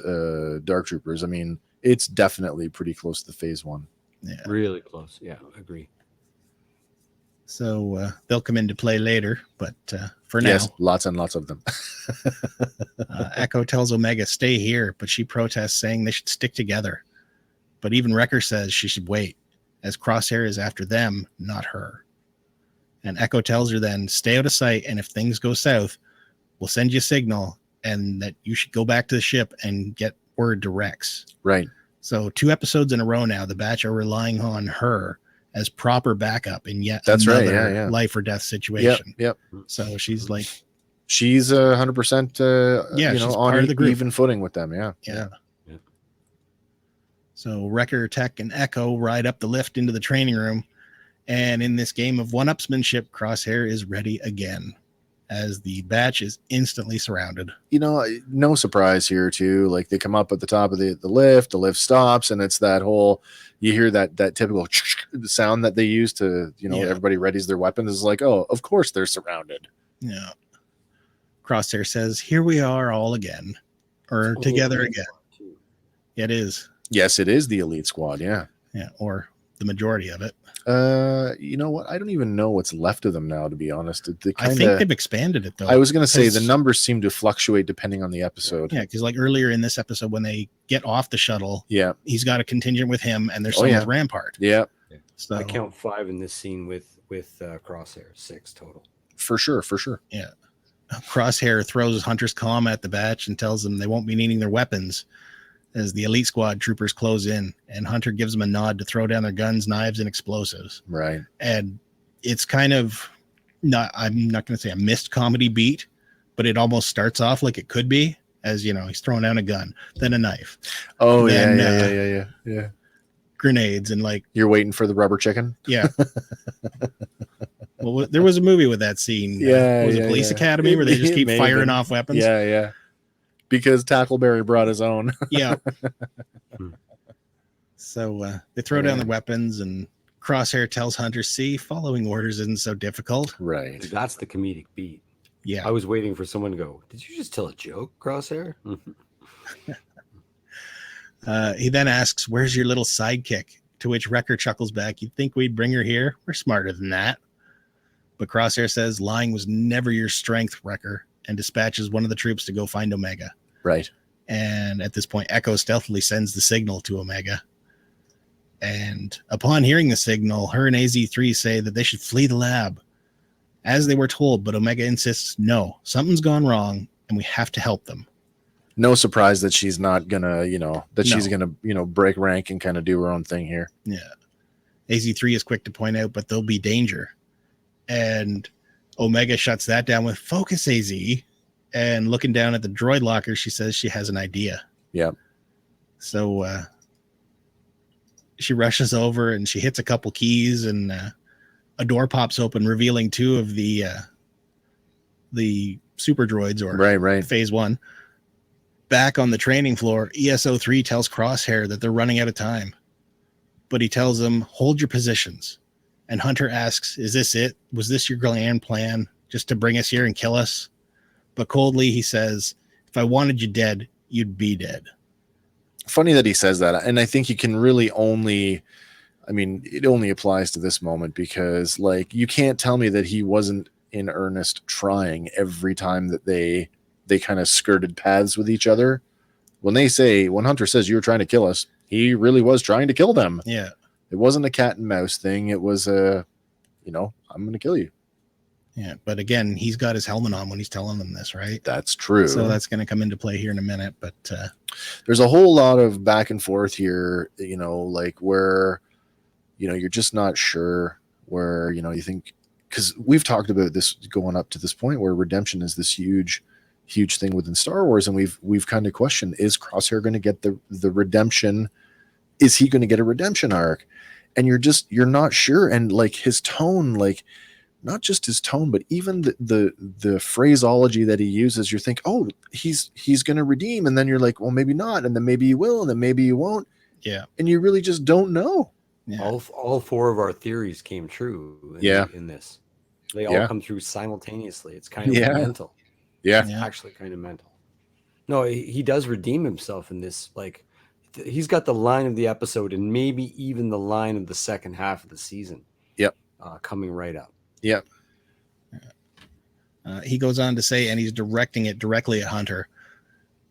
Dark Troopers, I mean, it's definitely pretty close to the Phase 1. Yeah. Really close. Yeah, agree. So they'll come into play later, but for now, yes, lots and lots of them. Echo tells Omega stay here, but she protests, saying they should stick together. But even Wrecker says she should wait, as Crosshair is after them, not her. And Echo tells her then, stay out of sight, and if things go south, we'll send you a signal, and that you should go back to the ship and get word to Rex. Right. So 2 episodes in a row now, the Batch are relying on her as proper backup in yet another life or death situation. Yep. So she's like, she's 100%, on the group. Even footing with them. Yeah. So Wrecker, Tech, and Echo ride up the lift into the training room, and in this game of one-upsmanship, Crosshair is ready again, as the Batch is instantly surrounded. No surprise here too. Like they come up at the top of the lift stops, and it's that whole, you hear that typical sound that they use to, everybody readies their weapons. Is like, oh, of course they're surrounded. Yeah. Crosshair says, here we are all again, or together again. It is. Yes, it is the elite squad. Yeah. Yeah. Or the majority of it. You know what? I don't even know what's left of them now, to be honest. I think they've expanded it, though. I was going to say the numbers seem to fluctuate depending on the episode. Yeah, because like earlier in this episode, when they get off the shuttle, he's got a contingent with him, and there's some with Rampart. Yeah. So I count 5 in this scene with Crosshair, 6 total. For sure. Yeah. Crosshair throws Hunter's comm at the batch and tells them they won't be needing their weapons as the elite squad troopers close in, and Hunter gives them a nod to throw down their guns, knives, and explosives. Right. And it's kind of I'm not going to say a missed comedy beat, but it almost starts off like it could be, as he's throwing down a gun, then a knife. Oh, yeah. Grenades and like you're waiting for the rubber chicken. Yeah. Well, there was a movie with that scene. Was it Police Academy, where they just keep firing off weapons? Yeah. Because Tackleberry brought his own. Yeah. So they throw down the weapons, and Crosshair tells Hunter, "See, following orders isn't so difficult." Right. That's the comedic beat. Yeah. I was waiting for someone to go, "Did you just tell a joke, Crosshair?" He then asks, "Where's your little sidekick?" To which Wrecker chuckles back, "You'd think we'd bring her here? We're smarter than that." But Crosshair says, "Lying was never your strength, Wrecker," and dispatches one of the troops to go find Omega. Right. And at this point, Echo stealthily sends the signal to Omega. And upon hearing the signal, her and AZ3 say that they should flee the lab, as they were told, but Omega insists, no, something's gone wrong, and we have to help them. No surprise that she's not gonna, she's gonna, break rank and kind of do her own thing here. Yeah. AZ3 is quick to point out, but there'll be danger. And Omega shuts that down with, "Focus, AZ." And looking down at the droid locker, she says she has an idea. Yeah. So she rushes over and she hits a couple keys, and a door pops open, revealing 2 of the super droids, or right. Phase 1. Back on the training floor, ESO3 tells Crosshair that they're running out of time. But he tells them, "Hold your positions." And Hunter asks, "Is this it? Was this your grand plan, just to bring us here and kill us?" But coldly he says, "If I wanted you dead, you'd be dead." Funny that he says that. And I think you can really only, it only applies to this moment, because like, you can't tell me that he wasn't in earnest trying every time that they kind of skirted paths with each other. When Hunter says, "You were trying to kill us," he really was trying to kill them. Yeah. It wasn't a cat and mouse thing. It was I'm going to kill you. Yeah. But again, he's got his helmet on when he's telling them this, right? That's true. So that's going to come into play here in a minute. But there's a whole lot of back and forth here, like where, you're just not sure, where, you think, because we've talked about this going up to this point where redemption is this huge thing within Star Wars. And we've kind of questioned, is Crosshair going to get the redemption? Is he going to get a redemption arc? And you're not sure. And like his tone, like not just his tone, but even the phraseology that he uses, you think, oh, he's going to redeem. And then you're like, well, maybe not. And then maybe you will. And then maybe you won't. Yeah. And you really just don't know. Yeah. All 4 of our theories came true in this. They all come through simultaneously. It's kind of mental. Yeah. It's actually kind of mental. No, he does redeem himself in this. Like, he's got the line of the episode and maybe even the line of the second half of the season. Yep. Coming right up. Yep. He goes on to say, and he's directing it directly at Hunter,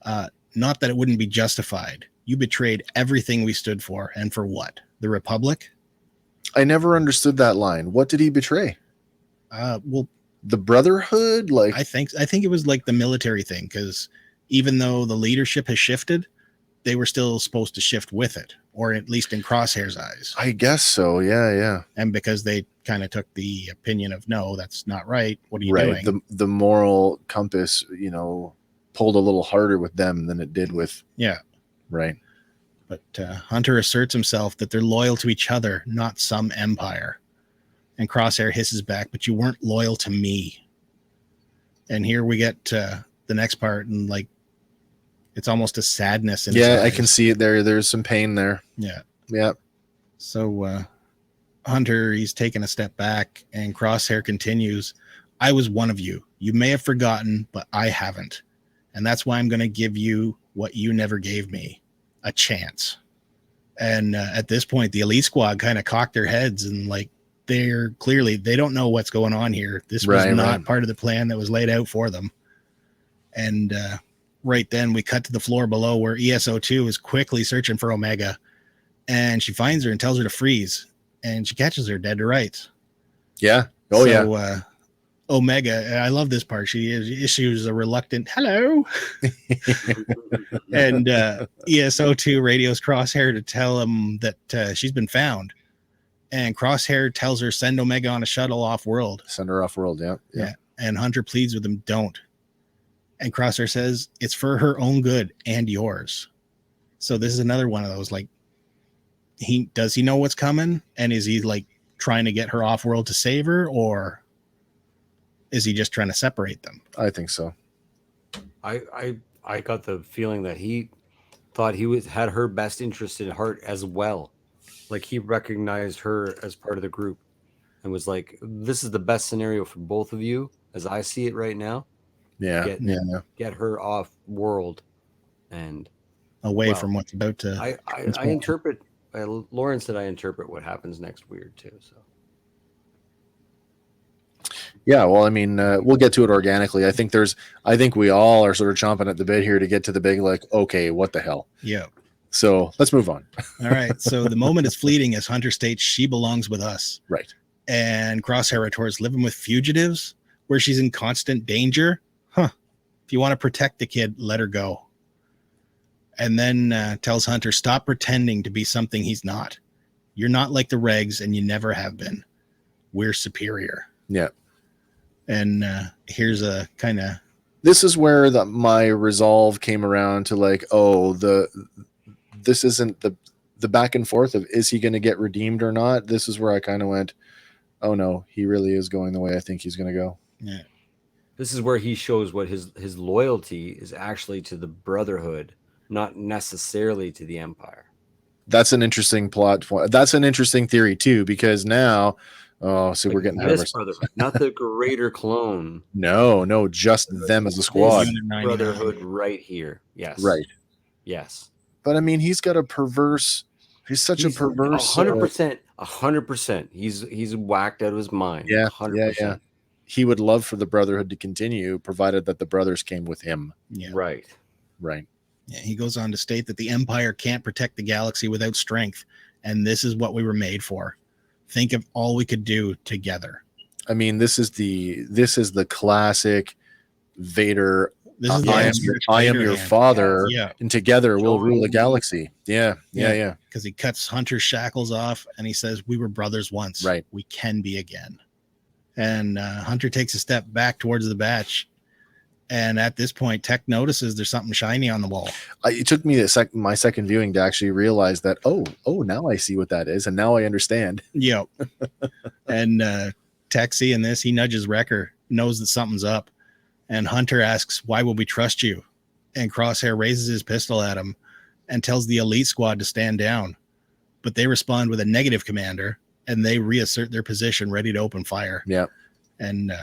not that it wouldn't be justified. You betrayed everything we stood for. And for what? The Republic? I never understood that line. What did he betray? Well, the Brotherhood? Like, I think it was like the military thing, because even though the leadership has shifted, they were still supposed to shift with it, or at least in Crosshair's eyes. I guess so. Yeah. And because they kind of took the opinion of, no, that's not right. What are you doing? The moral compass, pulled a little harder with them than it did with. Yeah. Right. But Hunter asserts himself that they're loyal to each other, not some empire. And Crosshair hisses back, "But you weren't loyal to me." And here we get the next part, and like, it's almost a sadness. In his eyes. I can see it there. There's some pain there. Yeah. Yeah. So Hunter, he's taken a step back, and Crosshair continues, "I was one of you. You may have forgotten, but I haven't. And that's why I'm going to give you what you never gave me, a chance." And at this point, the elite squad kind of cocked their heads and like they don't know what's going on here. This was not part of the plan that was laid out for them. And right then we cut to the floor below where ESO2 is quickly searching for Omega, and she finds her and tells her to freeze, and she catches her dead to rights. Yeah. Omega, I love this part. She issues a reluctant hello. And ESO2 radios Crosshair to tell him that she's been found. And Crosshair tells her send Omega on a shuttle off-world. Send her off-world, yeah. And Hunter pleads with him, don't. And Crosshair says it's for her own good and yours. So this is another one of those, like, does he know what's coming? And is he like trying to get her off-world to save her, or is he just trying to separate them? I think so. I got the feeling that he thought he had her best interest at heart as well. Like he recognized her as part of the group and was like, this is the best scenario for both of you as I see it right now. Yeah. Get her off world and away from what's about to. I interpret, Lauren said I interpret what happens next weird too. So. Yeah, well, I mean, we'll get to it organically. I think we all are sort of chomping at the bit here to get to the big, like, okay, what the hell? Yeah. So let's move on. All right. So the moment is fleeting as Hunter states she belongs with us. Right. And Crosshair retorts, living with fugitives where she's in constant danger? Huh. If you want to protect the kid, let her go. And then tells Hunter, stop pretending to be something he's not. You're not like the regs and you never have been. We're superior. Yeah. And here's a kind of. This is where my resolve came around to like, this isn't the back and forth of is he going to get redeemed or not. This is where I kind of went, oh no, he really is going the way I think he's going to go. Yeah. This is where he shows what his loyalty is actually to the Brotherhood, not necessarily to the Empire. That's an interesting plot point. That's an interesting theory too, because now, we're getting ahead of ourselves. Not the greater clone. No, just them as a squad. Brotherhood right here. Yes. Right. Yes. But I mean, he's such a perverse. 100%. He's whacked out of his mind. Yeah. 100%. Yeah. He would love for the Brotherhood to continue, provided that the brothers came with him. Yeah. Right. Yeah, he goes on to state that the Empire can't protect the galaxy without strength, and this is what we were made for. Think of all we could do together. I mean, this is the classic Vader. I am your father, and together we'll rule the galaxy. Yeah. Because he cuts Hunter's shackles off, and he says, "We were brothers once. Right. We can be again." And Hunter takes a step back towards the batch. And at this point, Tech notices there's something shiny on the wall. It took me my second viewing to actually realize that, now I see what that is. And now I understand. Yep. And Tech seeing this, he nudges Wrecker, knows that something's up. And Hunter asks, why would we trust you? And Crosshair raises his pistol at him and tells the elite squad to stand down. But they respond with a negative, Commander, and they reassert their position, ready to open fire. Yeah. And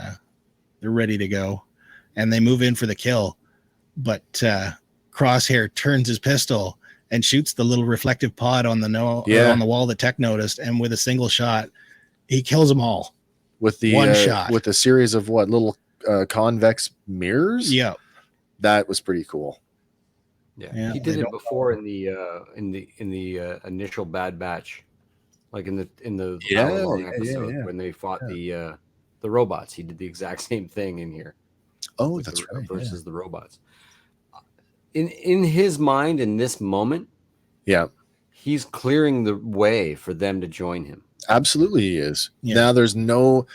they're ready to go. And they move in for the kill. But Crosshair turns his pistol and shoots the little reflective pod on the wall that Tech noticed. And with a single shot, he kills them all. With the one shot. With a series of little convex mirrors? Yeah. That was pretty cool. Yeah. He did it before in the initial Bad Batch. Like in the hour-long episode when they fought the robots. He did the exact same thing in here. Oh, that's right. Versus the robots. In his mind, in this moment, he's clearing the way for them to join him. Absolutely, he is. Yeah. Now there's no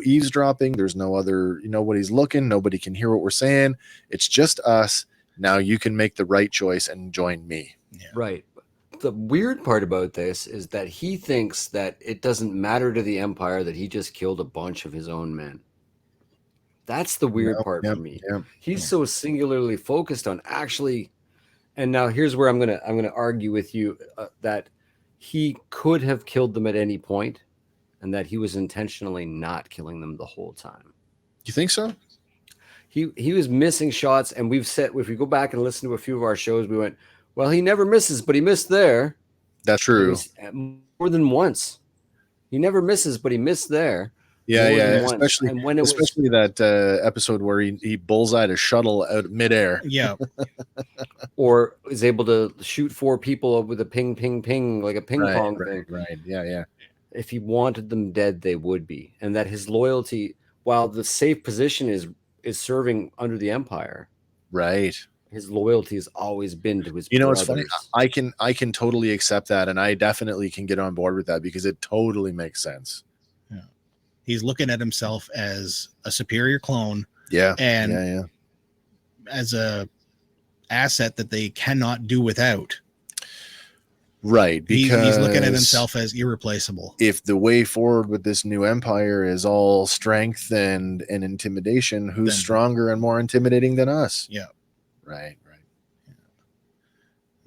eavesdropping. There's no other. Nobody's looking. Nobody can hear what we're saying. It's just us. Now you can make the right choice and join me. Yeah. Right. The weird part about this is that he thinks that it doesn't matter to the Empire that he just killed a bunch of his own men. That's the weird part for me. He's so singularly focused on actually, and now here's where I'm gonna argue with you that he could have killed them at any point, and that he was intentionally not killing them the whole time. You think so? He was missing shots, and we've said if we go back and listen to a few of our shows, we went, Well, he never misses, but he missed there. That's true. More than once. He never misses, but he missed there. Yeah, more yeah. than once. Especially, and when it especially was, that episode where he bullseyed a shuttle out midair. Yeah. or is able to shoot 4 people with a ping, ping, ping, like a ping pong thing. Right. Yeah, yeah. If he wanted them dead, they would be. And that his loyalty, while the safe position is serving under the Empire, Right. his loyalty has always been to his You know, brothers. it's funny. I can totally accept that, and I definitely can get on board with that because it totally makes sense. Yeah. He's looking at himself as a superior clone. Yeah. And yeah. as a asset that they cannot do without. Right. Because he's looking at himself as irreplaceable. If the way forward with this new empire is all strength and intimidation, who's stronger and more intimidating than us? Yeah. Right. Yeah.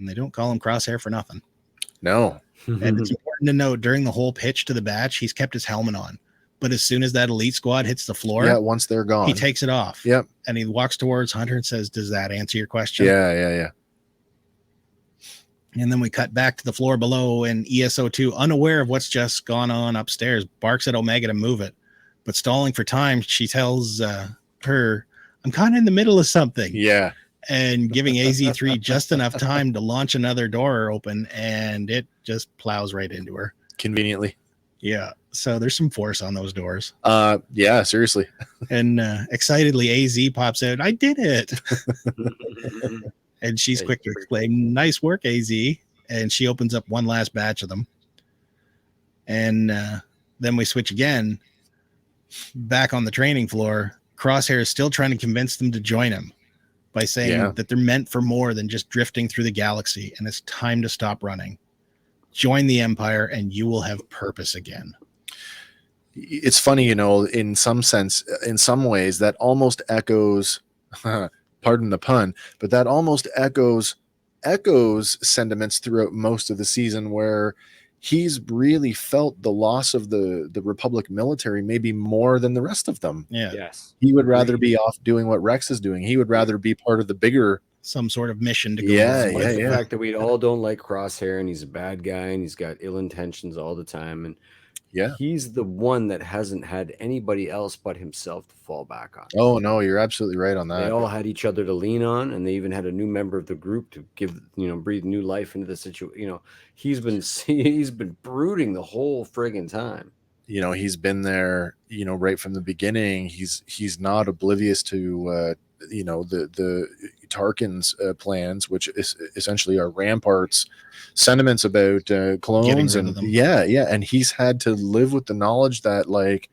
And they don't call him Crosshair for nothing. No. And it's important to note during the whole pitch to the batch, he's kept his helmet on. But as soon as that elite squad hits the floor, once they're gone, he takes it off. Yep. And he walks towards Hunter and says, "Does that answer your question?" Yeah. And then we cut back to the floor below, and ESO2, unaware of what's just gone on upstairs, barks at Omega to move it. But stalling for time, she tells her, "I'm kind of in the middle of something." Yeah. And giving AZ3 just enough time to launch another door open, and it just plows right into her. Conveniently. Yeah. So there's some force on those doors. Yeah, seriously. And excitedly, AZ pops out, "I did it." And she's quick to exclaim, "Nice work, AZ." And she opens up one last batch of them. And then we switch again back on the training floor. Crosshair is still trying to convince them to join him by saying that they're meant for more than just drifting through the galaxy, and it's time to stop running. Join the Empire and you will have purpose again. It's funny, you know, in some sense, in some ways, that almost echoes pardon the pun, but that almost echoes sentiments throughout most of the season where he's really felt the loss of the Republic military maybe more than the rest of them. Yeah. Yes. He would rather be off doing what Rex is doing. He would rather be part of the bigger some sort of mission to go. The fact that we all don't like Crosshair and he's a bad guy and he's got ill intentions all the time, and he's the one that hasn't had anybody else but himself to fall back on. Oh no, you're absolutely right on that. They all had each other to lean on, and they even had a new member of the group to give, breathe new life into the situation. He's been brooding the whole friggin' time. He's been there, right from the beginning. He's not oblivious to the Tarkin's plans, which is essentially are Rampart's sentiments about clones and and he's had to live with the knowledge that, like,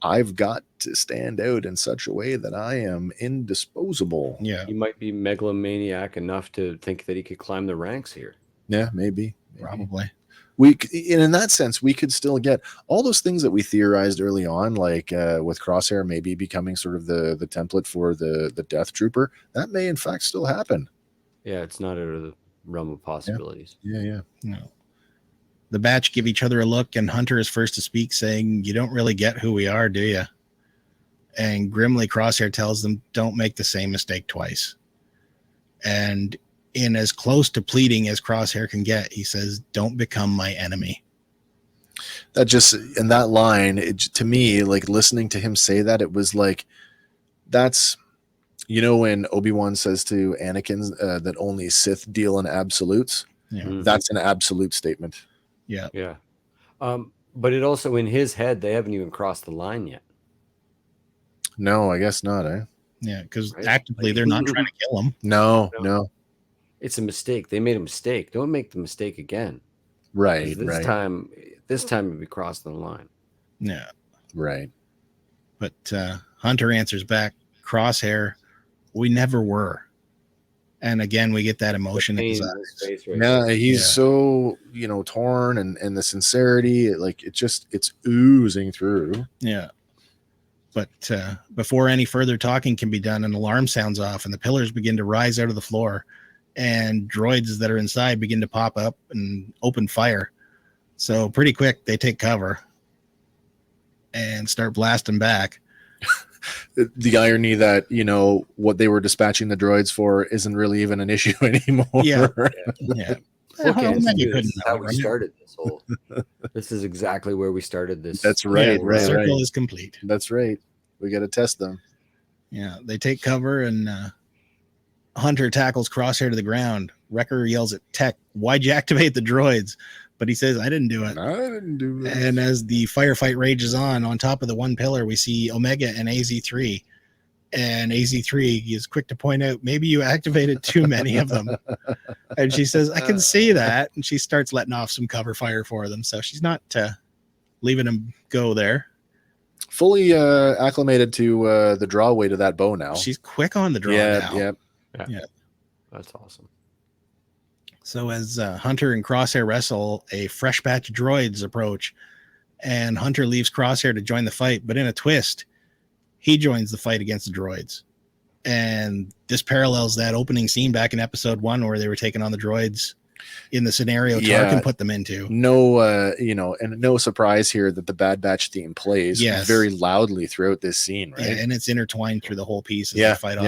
I've got to stand out in such a way that I am indisposable. Yeah, he might be megalomaniac enough to think that he could climb the ranks here. Yeah, maybe. Probably. In that sense, we could still get all those things that we theorized early on, like with Crosshair maybe becoming sort of the template for the Death Trooper. That may in fact still happen. Yeah, it's not out of the realm of possibilities. Yeah. No. The batch give each other a look, and Hunter is first to speak, saying, "You don't really get who we are, do you?" And grimly, Crosshair tells them, "Don't make the same mistake twice." And in as close to pleading as Crosshair can get, he says, "Don't become my enemy." That just, in that line, to me, like listening to him say that, it was like, that's, when Obi-Wan says to Anakin that only Sith deal in absolutes, that's an absolute statement. Yeah. Yeah. But it also, in his head, they haven't even crossed the line yet. No, I guess not, eh? Yeah, because actively they're not trying to kill him. No. It's a mistake. They made a mistake. Don't make the mistake again. Right. This time it'd be crossing the line. Yeah. Right. But Hunter answers back, "Crosshair, we never were." And again, we get that emotion in his eyes. He's so, torn, and the sincerity, like it's oozing through. Yeah. But before any further talking can be done, an alarm sounds off and the pillars begin to rise out of the floor, and droids that are inside begin to pop up and open fire. So pretty quick, they take cover and start blasting back. the irony that, what they were dispatching the droids for isn't really even an issue anymore. Yeah. Okay, This is how we started this whole. This is exactly where we started this. That's right. The circle is complete. That's right. We got to test them. Yeah, they take cover, and Hunter tackles Crosshair to the ground. Wrecker yells at Tech, "Why'd you activate the droids?" But he says, "I didn't do it." I didn't do it. And as the firefight rages on top of the one pillar, we see Omega and AZ3. And AZ3 is quick to point out, maybe you activated too many of them. And she says, "I can see that." And she starts letting off some cover fire for them. So she's not leaving them go there. Fully acclimated to the draw weight of that bow now. She's quick on the draw now. Yeah. That's awesome. So as Hunter and Crosshair wrestle, a fresh batch of droids approach, and Hunter leaves Crosshair to join the fight. But in a twist, he joins the fight against the droids. And this parallels that opening scene back in episode 1 where they were taking on the droids in the scenario Tarkin put them into. No, and no surprise here that the Bad Batch theme plays very loudly throughout this scene, right? Yeah, and it's intertwined through the whole piece as they fight off.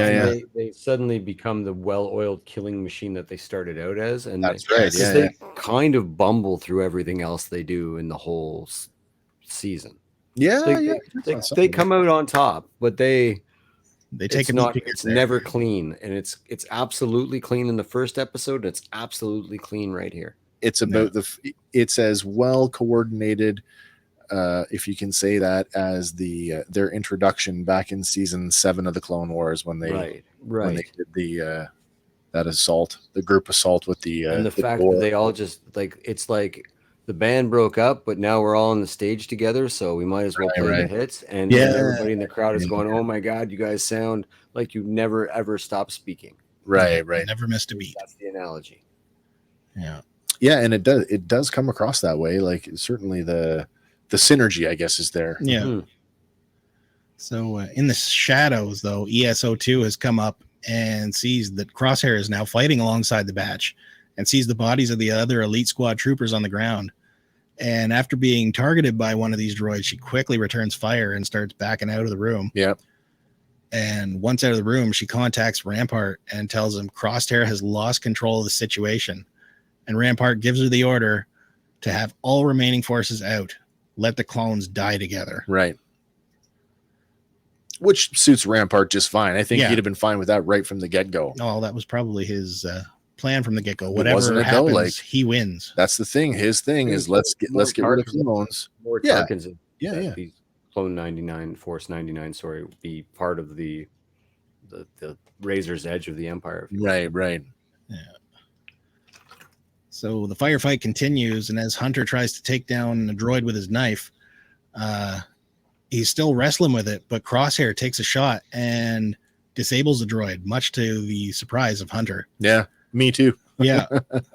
They suddenly become the well-oiled killing machine that they started out as, and that's right. They kind of bumble through everything else they do in the whole season. They come out on top, but they take it's never clean, and it's absolutely clean in the first episode. It's absolutely clean right here. It's about it's as well coordinated, if you can say that, as their introduction back in season 7 of the Clone Wars when they when they did the that assault, the group assault with the and the fact that they all just it's like the band broke up, but now we're all on the stage together, so we might as well play the hits. And everybody in the crowd is going, "Oh my God, you guys sound like you never ever stop speaking." Right. Never missed a beat. That's the analogy. Yeah, and it does come across that way. Like certainly the synergy, I guess, is there. Yeah. Mm-hmm. So in the shadows, though, ESO2 has come up and sees that Crosshair is now fighting alongside the batch, and sees the bodies of the other elite squad troopers on the ground. And after being targeted by one of these droids, she quickly returns fire and starts backing out of the room. Yeah. And once out of the room, she contacts Rampart and tells him Crosshair has lost control of the situation. And Rampart gives her the order to have all remaining forces out. Let the clones die together. Right. Which suits Rampart just fine. I think he'd have been fine with that right from the get-go. Oh, that was probably his plan from the get-go. Whatever happens, he wins. That's the thing. His thing is let's get rid of clones. More Tarkins. These Clone 99, Force 99, be part of the razor's edge of the Empire. Right. Yeah. So the firefight continues, and as Hunter tries to take down the droid with his knife, he's still wrestling with it, but Crosshair takes a shot and disables the droid, much to the surprise of Hunter. Yeah. Me too. Yeah.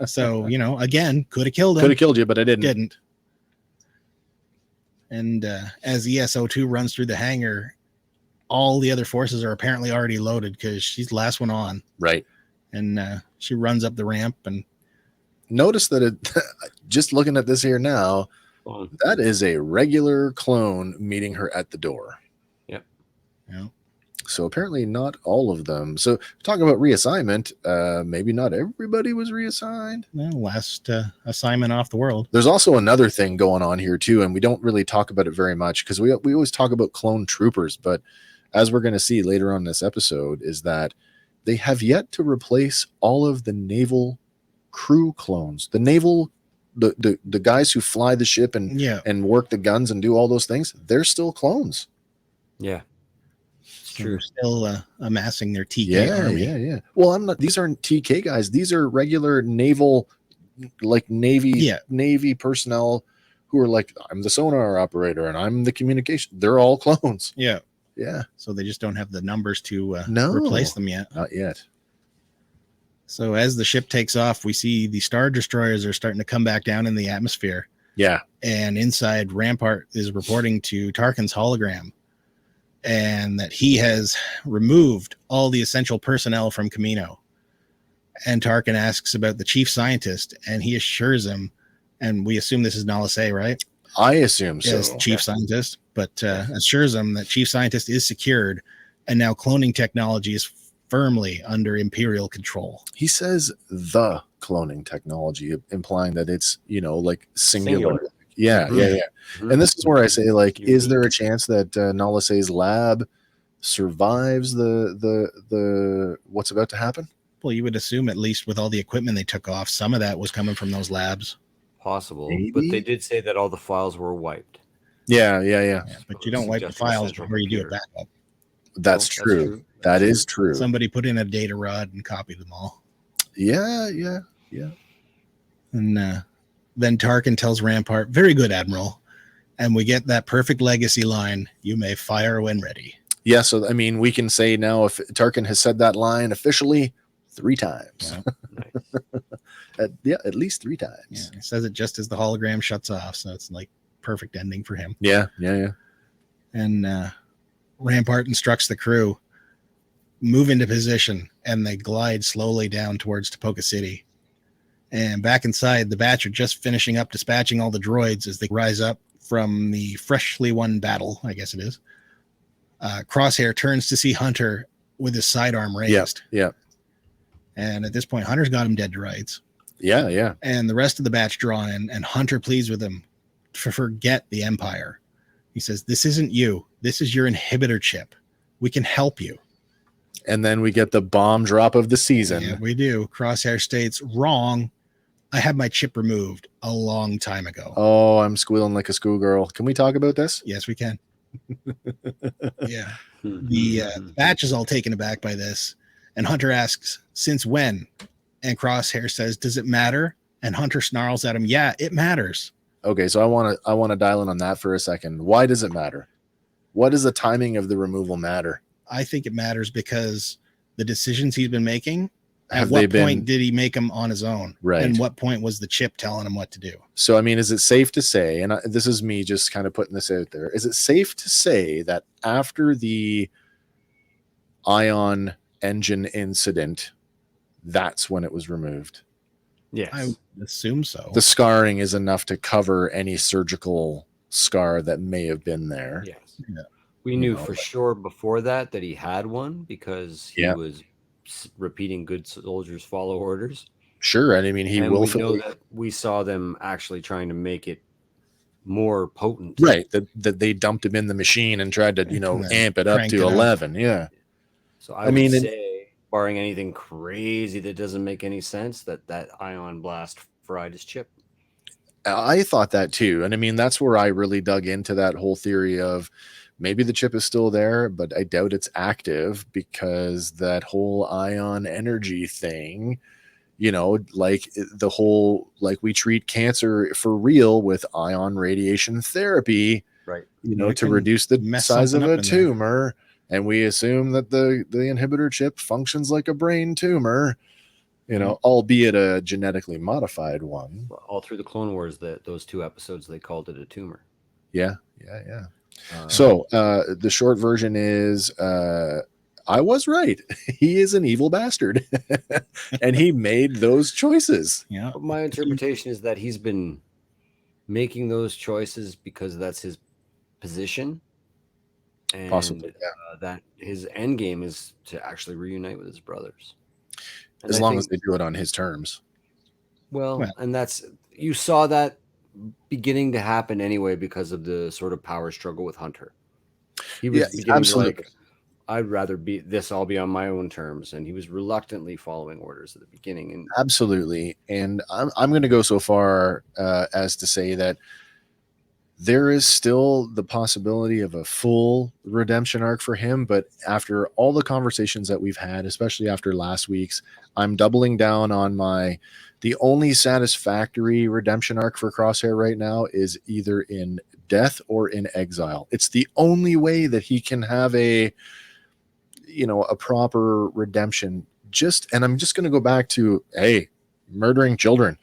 So, again, could have killed him. Could have killed you, but I didn't. And as ESO2 runs through the hangar, all the other forces are apparently already loaded because she's the last one on. Right. And she runs up the ramp and notice that just looking at this here now, that is a regular clone meeting her at the door. Yep. Yeah. So apparently not all of them. So talking about reassignment, maybe not everybody was reassigned. Well, last assignment off the world. There's also another thing going on here too, and we don't really talk about it very much because we always talk about clone troopers, but as we're going to see later on in this episode is that they have yet to replace all of the naval crew clones. The naval the guys who fly the ship and work the guns and do all those things, they're still clones. Yeah. True. They're still amassing their TK army. Yeah. Well, these aren't TK guys. These are regular naval, like Navy personnel who are like, I'm the sonar operator and I'm the communication. They're all clones. Yeah. So they just don't have the numbers to replace them yet. Not yet. So as the ship takes off, we see the Star Destroyers are starting to come back down in the atmosphere. Yeah. And inside, Rampart is reporting to Tarkin's hologram, and that he has removed all the essential personnel from Kamino. And Tarkin asks about the chief scientist, and he assures him, and we assume this is Nala Se, right? I assume so. As chief scientist, but assures them that chief scientist is secured, and now cloning technology is firmly under Imperial control. He says the cloning technology, implying that it's, like singular. Yeah. Mm-hmm. And this is where I say, like, is there a chance that Nalase's lab survives the what's about to happen? Well, you would assume, at least with all the equipment they took off, some of that was coming from those labs. Possible, Maybe? but they did say that all the files were wiped. Yeah. But you don't wipe the files before you do a backup. That's true. That is true. Somebody put in a data rod and copied them all. Yeah. And then Tarkin tells Rampart, "Very good, Admiral." And we get that perfect legacy line, "You may fire when ready." Yeah, so I mean, we can say now, if Tarkin has said that line officially 3 times. Nice. At least 3 times. Yeah, he says it just as the hologram shuts off, so it's like perfect ending for him. Yeah. And Rampart instructs the crew, move into position, and they glide slowly down towards Tapoka City. And back inside, the Batch are just finishing up dispatching all the droids as they rise up from the freshly won battle, I guess it is. Crosshair turns to see Hunter with his sidearm raised. Yeah. And at this point, Hunter's got him dead to rights. Yeah. And the rest of the Batch draw in, and Hunter pleads with him to forget the Empire. He says, "This isn't you. This is your inhibitor chip. We can help you." And then we get the bomb drop of the season. Yeah, we do. Crosshair states, "Wrong. I had my chip removed a long time ago." Oh, I'm squealing like a schoolgirl. Can we talk about this? Yes, we can. Yeah. The Batch is all taken aback by this. And Hunter asks, "Since when?" And Crosshair says, "Does it matter?" And Hunter snarls at him, "Yeah, it matters." Okay, so I want to dial in on that for a second. Why does it matter? What does the timing of the removal matter? I think it matters because the decisions he's been making, at Have what they been- point did he make them on his own? Right. And what point was the chip telling him what to do? So, I mean, is it safe to say, and this is me just kind of putting this out there, is it safe to say that after the ion engine incident, that's when it was removed? Yes. I would assume so. The scarring is enough to cover any surgical scar that may have been there. Yes. Yeah. We knew for sure before that he had one because he was repeating "good soldiers follow orders." Sure. And I mean, and we know that we saw them actually trying to make it more potent. Right. That they dumped him in the machine and tried to, amp it up to 11. Yeah. So I mean, say, barring anything crazy that doesn't make any sense, that ion blast fried his chip. I thought that too. And I mean, that's where I really dug into that whole theory of maybe the chip is still there, but I doubt it's active because that whole ion energy thing, like the whole, like we treat cancer for real with ion radiation therapy, right? To reduce the size of a tumor. And we assume that the inhibitor chip functions like a brain tumor, albeit a genetically modified one. Well, all through the Clone Wars, those 2 episodes, they called it a tumor. Yeah. So the short version is I was right. He is an evil bastard. And he made those choices. Yeah. But my interpretation is that he's been making those choices because that's his position. And possibly, that his end game is to actually reunite with his brothers. And as long as they do it on his terms. Well, and you saw that beginning to happen anyway because of the sort of power struggle with Hunter. He was beginning to like, I'd rather I'll be on my own terms, and he was reluctantly following orders at the beginning. And absolutely, and I'm going to go so far as to say that there is still the possibility of a full redemption arc for him, but after all the conversations that we've had, especially after last week's, I'm doubling down on the only satisfactory redemption arc for Crosshair right now is either in death or in exile. It's the only way that he can have a proper redemption. And I'm just going to go back to, murdering children.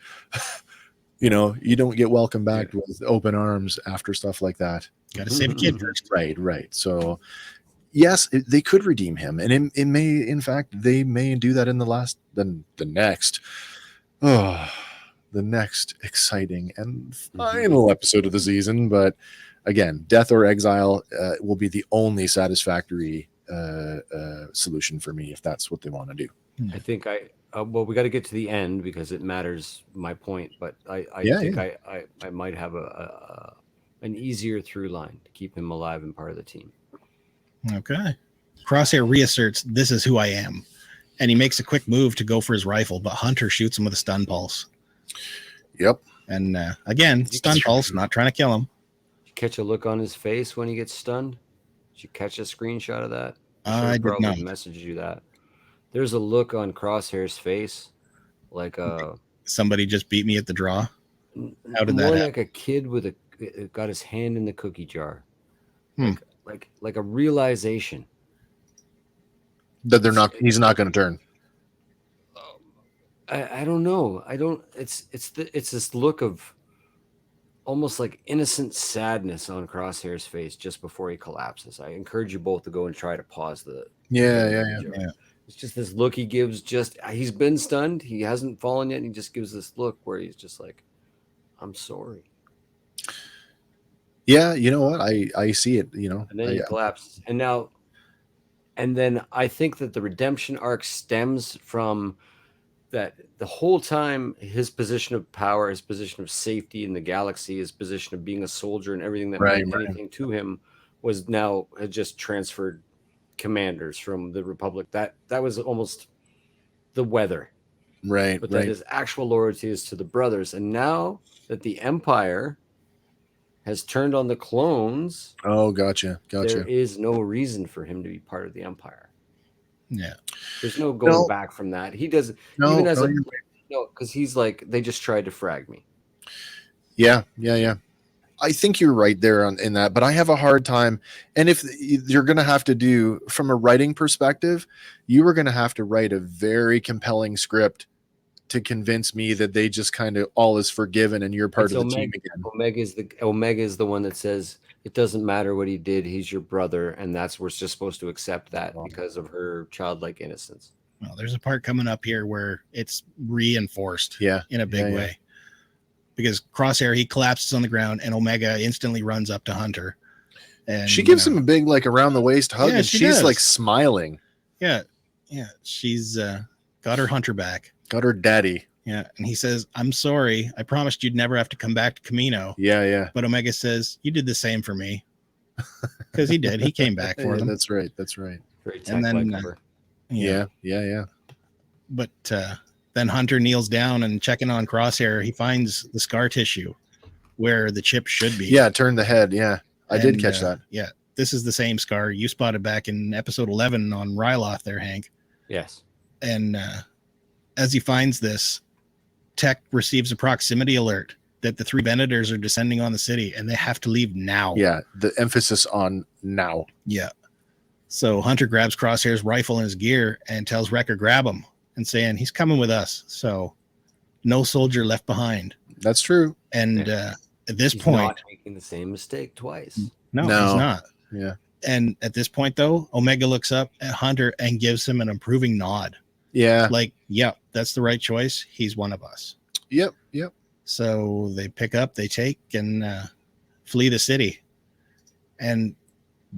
You don't get welcomed back with open arms after stuff like that. Got to save a kid first. Right. So yes, they could redeem him, and it may, in fact, they may do that in the next exciting and final episode of the season. But again, death or exile will be the only satisfactory solution for me if that's what they want to do. I think well, we got to get to the end because it matters. My point, but I think I might have an easier through line to keep him alive and part of the team. Okay. Crosshair reasserts, "This is who I am," and he makes a quick move to go for his rifle, but Hunter shoots him with a stun pulse. Yep. And again, stun pulse, not trying to kill him. Did you catch a look on his face when he gets stunned? Did you catch a screenshot of that? I did not. Messaged you that. There's a look on Crosshair's face, like somebody just beat me at the draw. How did that more happen? like a kid with got his hand in the cookie jar, like a realization that he's not going to turn. I don't know. It's this look of almost like innocent sadness on Crosshair's face just before he collapses. I encourage you both to go and try to pause the. Yeah. It's just this look he gives. He's been stunned. He hasn't fallen yet. And he just gives this look where he's just like, "I'm sorry." Yeah, you know what? I see it. You know, and then he collapses. And then I think that the redemption arc stems from that the whole time his position of power, his position of safety in the galaxy, his position of being a soldier and everything that meant anything to him had just transferred commanders from the Republic. That was almost the weather. Right. But that his actual loyalty is to the brothers. And now that the Empire has turned on the clones. Oh, gotcha. There is no reason for him to be part of the Empire. Yeah. There's no going back from that. He doesn't because he's like, they just tried to frag me. Yeah. I think you're right there in that, but I have a hard time. And if you're going to have to do from a writing perspective, you were going to have to write a very compelling script to convince me that they just kind of all is forgiven and you're part of the team again. Omega is the one that says it doesn't matter what he did. He's your brother. And we're just supposed to accept that because of her childlike innocence. Well, there's a part coming up here where it's reinforced in a big way. Because Crosshair, he collapses on the ground and Omega instantly runs up to Hunter. And she gives him a big, like, around the waist hug, and she's like smiling. Yeah. She's got her Hunter back. Got her daddy. Yeah. And he says, "I'm sorry. I promised you'd never have to come back to Kamino." Yeah. But Omega says, "You did the same for me." Because he did. He came back for them. That's right. Very tech-like cover. Yeah. But then Hunter kneels down and checking on Crosshair. He finds the scar tissue where the chip should be. Yeah, turn the head. Yeah, I did catch that. Yeah, this is the same scar you spotted back in episode 11 on Ryloth there, Hank. Yes. And as he finds this, Tech receives a proximity alert that the three Venators are descending on the city and they have to leave now. Yeah, the emphasis on now. Yeah. So Hunter grabs Crosshair's rifle and his gear and tells Wrecker grab him and saying he's coming with us. So no soldier left behind. That's true. And at this he's point, not making the same mistake twice. No, he's not. Yeah. And at this point, though, Omega looks up at Hunter and gives him an approving nod. Yeah. Like, yep, that's the right choice. He's one of us. Yep. So they pick up, they take, and flee the city. And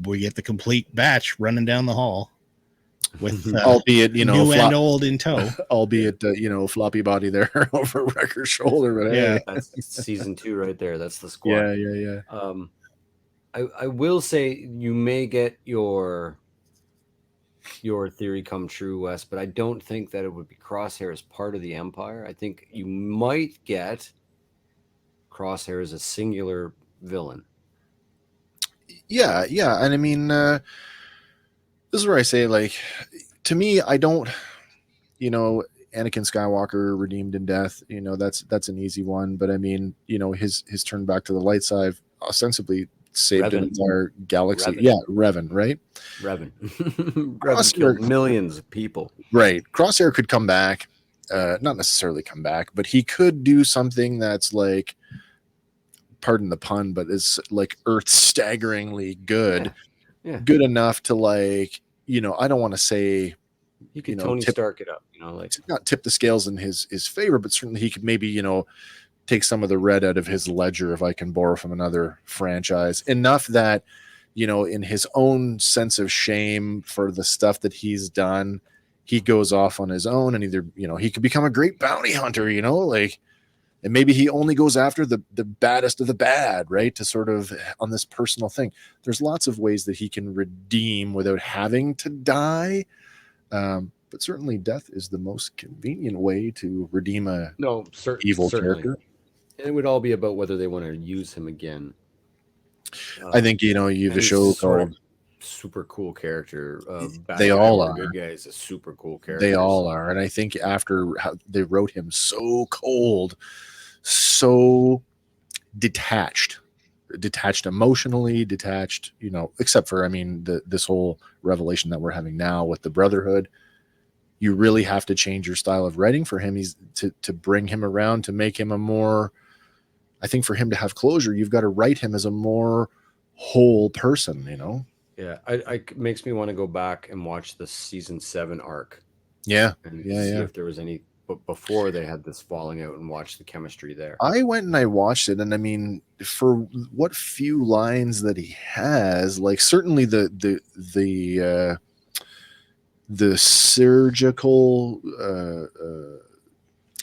we get the complete batch running down the hall with albeit, new and old in tow. Albeit, floppy body there over Wrecker's shoulder. But hey. That's season 2 right there. That's the squad. Yeah. I will say you may get your theory come true, Wes, but I don't think that it would be Crosshair as part of the Empire. I think you might get Crosshair as a singular villain. Yeah. And I mean, this is where I say, like, to me, I don't, Anakin Skywalker redeemed in death, that's an easy one. But I mean, his turn back to the light side ostensibly saved an entire galaxy. Revan. Yeah, Revan, right? Revan. Revan killed millions of people. Right. Crosshair could come back, not necessarily come back, but he could do something that's like, pardon the pun, but is like earth-staggeringly good. Yeah. Good enough to, like, I don't want to say he could Tony Stark it up, like not tip the scales in his favor, but certainly he could maybe, take some of the red out of his ledger, if I can borrow from another franchise, enough that, you know, in his own sense of shame for the stuff that he's done, he goes off on his own, and either, you know, he could become a great bounty hunter, you know, like, and maybe he only goes after the baddest of the bad, right? To sort of on this personal thing. There's lots of ways that he can redeem without having to die. But certainly death is the most convenient way to redeem a evil character. And it would all be about whether they want to use him again. I think, you know, you have a show called super cool character. They all are. Good guy is a super cool character. They all are. And I think after how they wrote him so cold, so detached emotionally, detached, you know, except for, I mean, this whole revelation that we're having now with the Brotherhood, you really have to change your style of writing for him. He's to bring him around, to make him a more, I think for him to have closure, you've got to write him as a more whole person, you know? Yeah. I makes me want to go back and watch the season 7 arc. Yeah. And see if there was any, but before they had this falling out, and watch the chemistry there. I went and I watched it, and I mean, for what few lines that he has, like certainly the surgical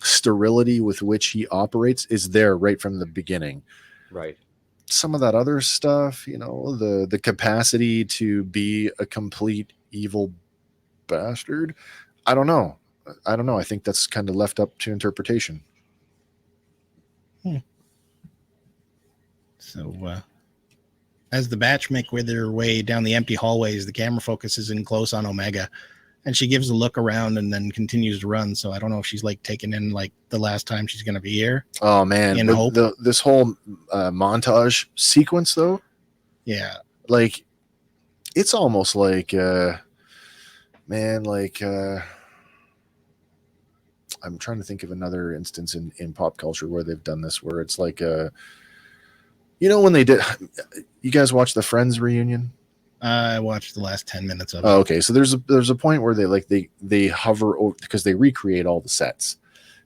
sterility with which he operates is there right from the beginning. Right. Some of that other stuff, you know, the capacity to be a complete evil bastard, I don't know. I think that's kind of left up to interpretation. So, as the batch make their way down the empty hallways, the camera focuses in close on Omega, and she gives a look around and then continues to run. So I don't know if she's like taking in like the last time she's going to be here. Oh man, this whole montage sequence though. Yeah, like it's almost like I'm trying to think of another instance in pop culture where they've done this, where it's like, you know, when they did, you guys watch the Friends reunion? I watched the last 10 minutes of it. Oh, okay. So there's a point where they hover over, because they recreate all the sets.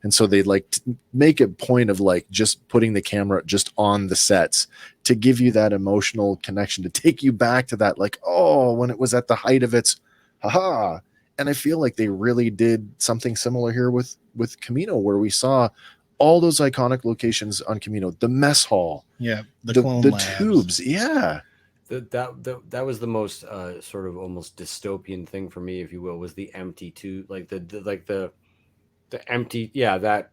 And so they like make a point of like just putting the camera just on the sets to give you that emotional connection, to take you back to that, like, oh, when it was at the height of its haha. And I feel like they really did something similar here with Kamino, where we saw all those iconic locations on Kamino, the mess hall, the tubes, That was the most sort of almost dystopian thing for me, if you will, was the empty tube, like the empty, that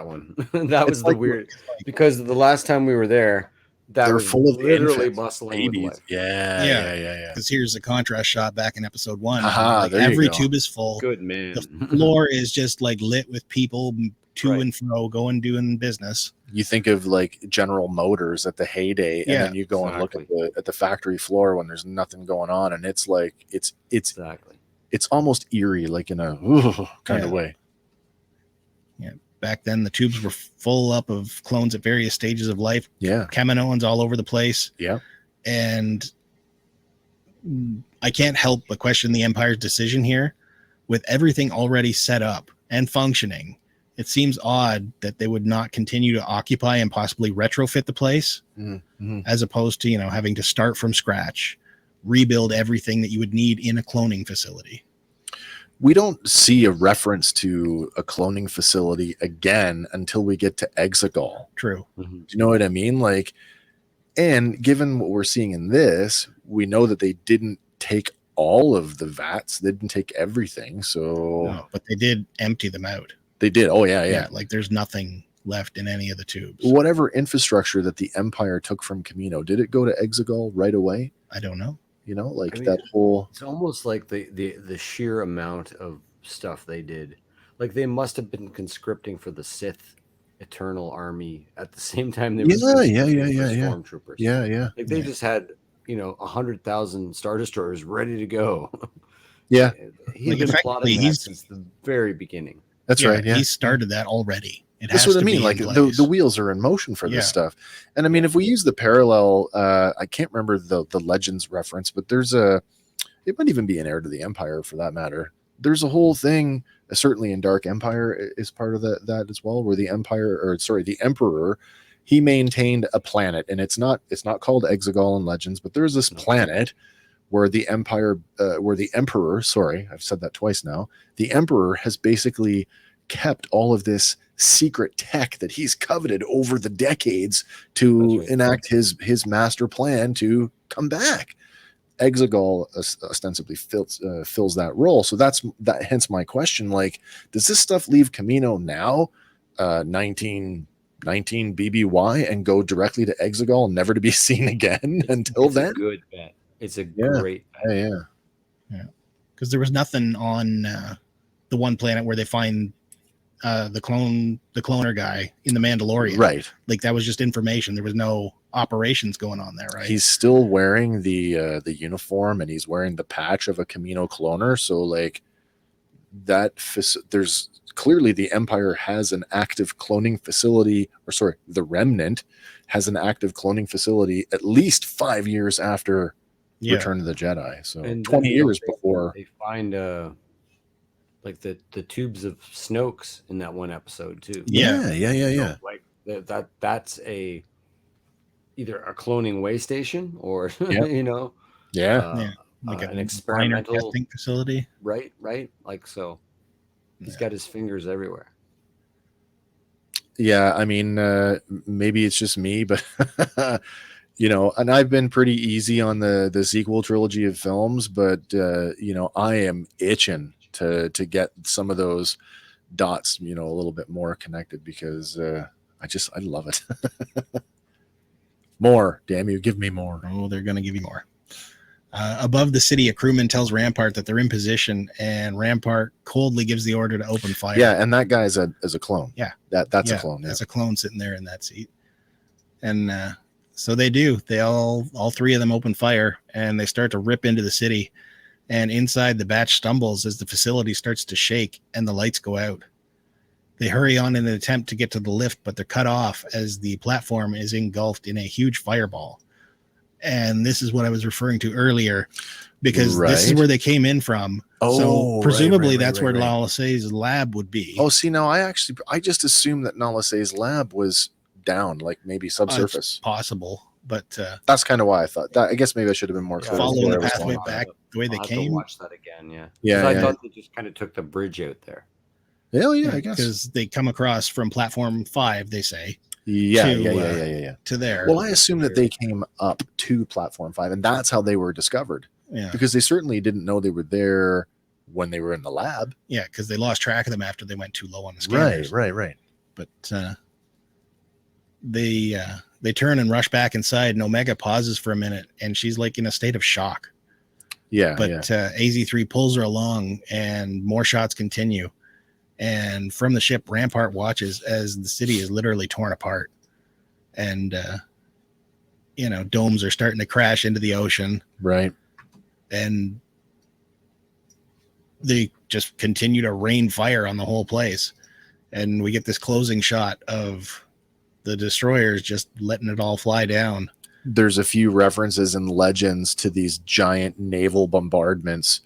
one. That was the weird, because the last time we were there, that was full of literally bustling with life. Yeah. Because here's the contrast shot back in episode 1. Like every tube is full. Good man. The floor is just like lit with people to and fro doing business. You think of like General Motors at the heyday, and then you go and look at the factory floor when there's nothing going on, and it's like it's almost eerie, like in a kind of way. Yeah. Back then, the tubes were full up of clones at various stages of life. Yeah. Kaminoans all over the place. Yeah. And I can't help but question the Empire's decision here. With everything already set up and functioning, it seems odd that they would not continue to occupy and possibly retrofit the place, as opposed to, having to start from scratch, rebuild everything that you would need in a cloning facility. We don't see a reference to a cloning facility again until we get to Exegol. True. Do you know what I mean? Like, and given what we're seeing in this, we know that they didn't take all of the vats. They didn't take everything. So, no, but they did empty them out. They did. Oh yeah. Like there's nothing left in any of the tubes. Whatever infrastructure that the Empire took from Kamino, did it go to Exegol right away? I don't know. That whole... It's almost like the sheer amount of stuff they did. Like they must have been conscripting for the Sith Eternal Army at the same time they were stormtroopers. Yeah. Like they just had, 100,000 Star Destroyers ready to go. Yeah. He's been plotting that since the very beginning. That's right. Yeah. He started that already. That's what I mean. Like the wheels are in motion for this stuff. And I mean, if we use the parallel, I can't remember the Legends reference, but it might even be an Heir to the Empire for that matter. there's a whole thing, certainly in Dark Empire is part of that as well, where the Emperor, he maintained a planet, and it's not called Exegol in Legends, but there's this planet where the Emperor, sorry, I've said that twice now, the Emperor has basically kept all of this secret tech that he's coveted over the decades to enact his master plan to come back. Exegol ostensibly fills that role. So hence my question, like, does this stuff leave Kamino now, 19 BBY, and go directly to Exegol, never to be seen again until then? A good bet. It's a great bet. Yeah. Because there was nothing on the one planet where they find the cloner guy in the Mandalorian. Right. Like, that was just information. There was no operations going on there, right? He's still wearing the uniform, and he's wearing the patch of a Kamino cloner. So like there's clearly the Empire has an active cloning facility, the Remnant has an active cloning facility at least 5 years after Return of the Jedi. So and 20 years before they find like the tubes of Snoke's in that one episode too. Yeah. So, like that's either a cloning way station or like an experimental testing facility. Right. Like, so he's got his fingers everywhere. Yeah, I mean, maybe it's just me, but and I've been pretty easy on the sequel trilogy of films, but I am itching to get some of those dots, a little bit more connected, because I love it. More, damn you, give me more. Oh, they're going to give you more. Above the city, a crewman tells Rampart that they're in position, and Rampart coldly gives the order to open fire. Yeah, and that guy's a clone. Yeah, that's a clone. Yeah. That's a clone sitting there in that seat. And so they do. They all three of them open fire, and they start to rip into the city. And inside, the batch stumbles as the facility starts to shake and the lights go out. They hurry on in an attempt to get to the lift, but they're cut off as the platform is engulfed in a huge fireball. And this is what I was referring to earlier, because this is where they came in from. Oh, so presumably that's where Nala Se's lab would be. Oh, see, now I just assumed that Nala Se's lab was down, like maybe subsurface. It's possible, but that's kind of why I thought that. I guess maybe I should have been more clear. Following the pathway back the way they came. Watch that again, yeah. I thought they just kind of took the bridge out there. Hell yeah, I guess, because they come across from platform 5. They say. Yeah. To there. Well, I assume that they came up to platform 5, and that's how they were discovered. Yeah. Because they certainly didn't know they were there when they were in the lab. Yeah, because they lost track of them after they went too low on the scanners. Right. But they turn and rush back inside, and Omega pauses for a minute, and she's like in a state of shock. Yeah. But AZ3 pulls her along, and more shots continue. And from the ship, Rampart watches as the city is literally torn apart, and domes are starting to crash into the ocean. Right. And they just continue to rain fire on the whole place, and we get this closing shot of the destroyers just letting it all fly down. There's a few references in Legends to these giant naval bombardments,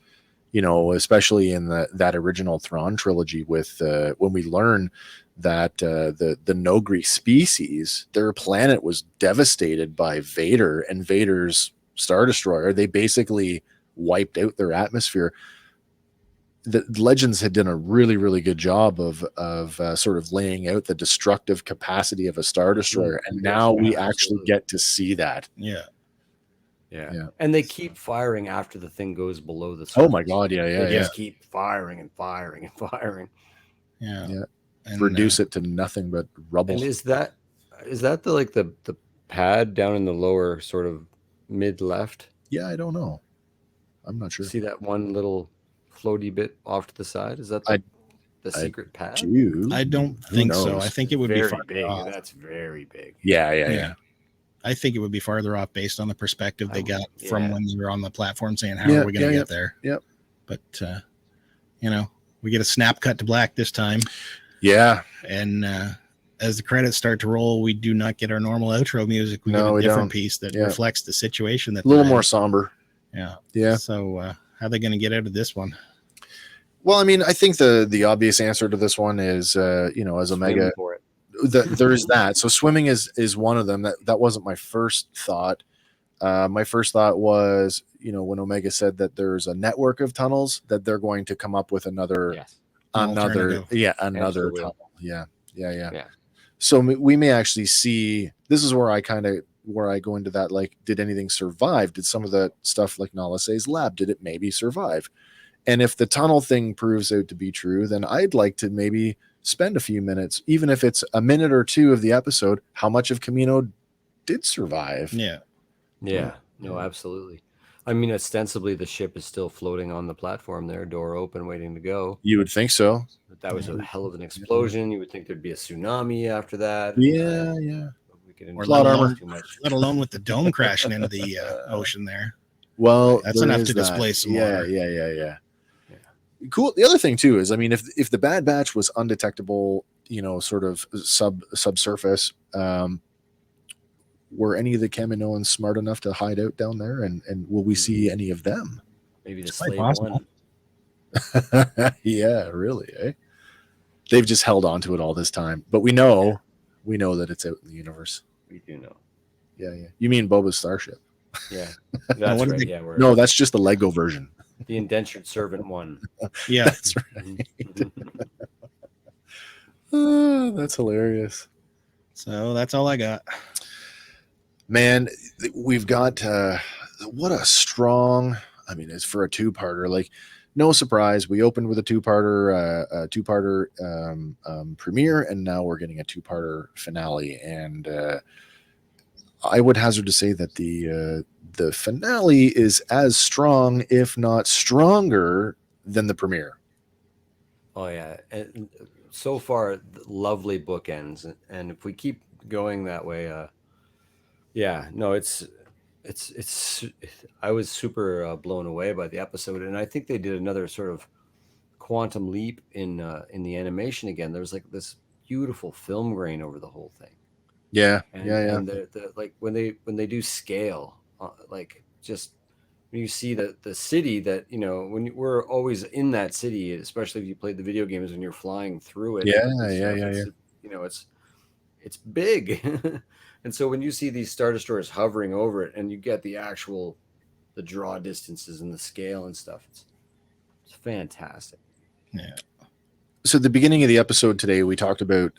especially in that original Thrawn trilogy, with when we learn that the Nogri species, their planet was devastated by Vader and Vader's Star Destroyer. They basically wiped out their atmosphere. The Legends had done a really, really good job of sort of laying out the destructive capacity of a Star Destroyer, and now we actually get to see that. Yeah. And they keep firing after the thing goes below the surface. Oh my god, yeah. They just keep firing and firing and firing. Yeah. And reduce it to nothing but rubble. And is that the pad down in the lower sort of mid left? Yeah, I don't know. I'm not sure. See that one little floaty bit off to the side? Is that the secret pad? I don't think so. I think it would be very big. That's very big. Yeah. I think it would be farther off based on the perspective they got from when they were on the platform saying, how are we going to get there? Yep. But, we get a snap cut to black this time. Yeah. And as the credits start to roll, we do not get our normal outro music. We get a different piece that reflects the situation. That a little more somber. Yeah. Yeah. So how are they going to get out of this one? Well, I mean, I think the obvious answer to this one is, as Omega, for it. there is that. So swimming is one of them. That wasn't my first thought. My first thought was, when Omega said that there's a network of tunnels, that they're going to come up with another tunnel. Yeah. So we may actually see, this is where I go into that, like, did anything survive? Did some of the stuff like Nala says lab, did it maybe survive? And if the tunnel thing proves out to be true, then I'd like to maybe spend a few minutes, even if it's a minute or two of the episode, how much of Kamino did survive. Yeah, no, absolutely. I mean, ostensibly the ship is still floating on the platform there, door open, waiting to go. You would think so. But that was a hell of an explosion. You would think there'd be a tsunami after that. Yeah. We could Or plot armor. too much. Let alone with the dome crashing into the ocean there. Well, that's enough to displace some water. Yeah. Cool. The other thing too is, I mean, if the Bad Batch was undetectable, sort of subsurface, were any of the Kaminoans smart enough to hide out down there, and will we see any of them? Maybe the It's quite slave possible. one. Yeah, really, eh? They've just held on to it all this time, but we know that it's out in the universe. We do know. Yeah. You mean Boba's starship? Yeah, that's right. Yeah, no, that's just the Lego version. The indentured servant one. Yeah, that's right. Oh, that's hilarious. So that's all I got. Man, we've got what a strong, I mean, it's for a two-parter. Like, no surprise, we opened with a two-parter premiere, and now we're getting a two-parter finale. And I would hazard to say that the finale is as strong, if not stronger, than the premiere. Oh yeah, and so far, lovely bookends. And if we keep going that way, it's I was super blown away by the episode, and I think they did another sort of quantum leap in the animation again. There's like this beautiful film grain over the whole thing. Yeah. And the like when they do scale, like just when you see the city that, when we're always in that city, especially if you played the video games, when you're flying through it. Yeah. It's big. And so when you see these Star Destroyers hovering over it, and you get the draw distances and the scale and stuff, it's fantastic. Yeah. So at the beginning of the episode today, we talked about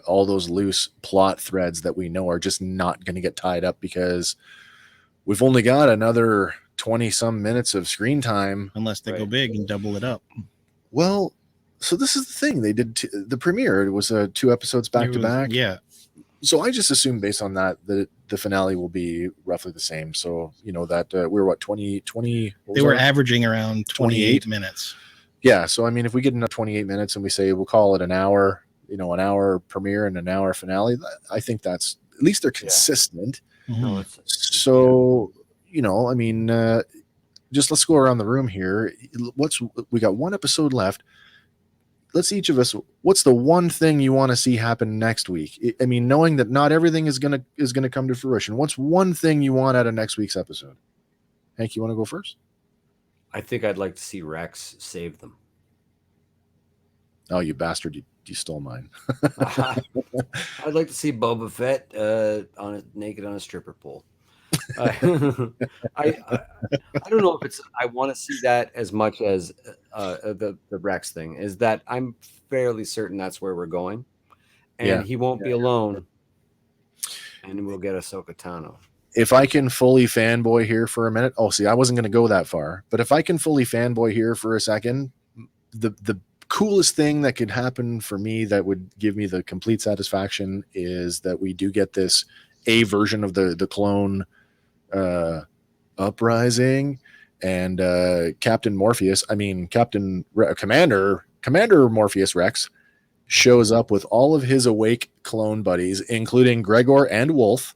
all those loose plot threads that we know are just not going to get tied up because we've only got another 20 some minutes of screen time. Unless they go big and double it up. Well, so this is the thing. They did the premiere. It was 2 episodes back to back. Yeah. So I just assume based on that the finale will be roughly the same. So, that we're what, 20? They were averaging around 28 minutes. Yeah. So, I mean, if we get enough 28 minutes and we say we'll call it an hour, an hour premiere and an hour finale, I think that's, at least they're consistent. Yeah. No, so, I mean, just let's go around the room here. We got 1 episode left. Let's each of us, what's the one thing you want to see happen next week? I mean, knowing that not everything is gonna come to fruition. What's one thing you want out of next week's episode? Hank, you want to go first? I think I'd like to see Rex save them. Oh, you bastard! You stole mine. I'd like to see Boba Fett naked on a stripper pole. I don't know if I want to see that as much as the Rex thing. Is that I'm fairly certain that's where we're going, and he won't be alone, and we'll get Ahsoka Tano. If I can fully fanboy here for a minute, I wasn't going to go that far, but if I can fully fanboy here for a second, the coolest thing that could happen for me that would give me the complete satisfaction is that we do get this A version of the clone uprising, and Commander Morpheus Rex shows up with all of his awake clone buddies, including Gregor and Wolf.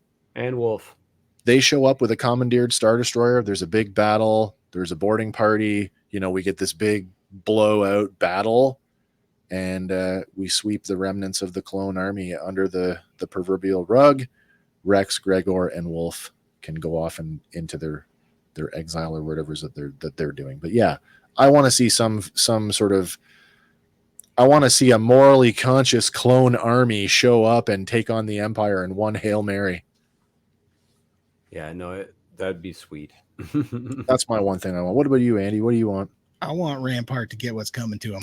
They show up with a commandeered Star Destroyer. There's a big battle. There's a boarding party. We get this big blowout battle, and we sweep the remnants of the clone army under the proverbial rug. Rex, Gregor, and Wolf can go off and into their exile or whatever that they're doing. But yeah, I want to see some sort of, I want to see a morally conscious clone army show up and take on the Empire in one Hail Mary. Yeah, no, that'd be sweet. That's my one thing I want. What about you, Andy? What do you want? I want Rampart to get what's coming to him.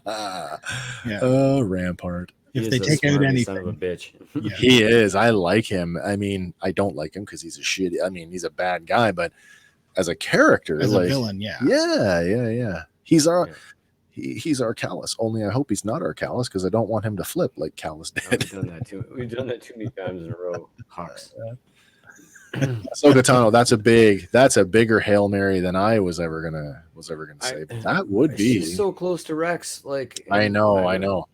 Yeah. Oh, Rampart. If they take out anything, son of a bitch. Yeah. He is. I like him. I mean, I don't like him because he's a shit. I mean, he's a bad guy, but as a character, as like, a villain, yeah. He's our he's Callus. Only I hope he's not our Callus because I don't want him to flip like Callus did. We've done that too many times in a row. Hawks. So Gaetano, that's a bigger Hail Mary than I was ever gonna say. But that would be. She's so close to Rex. Like I know.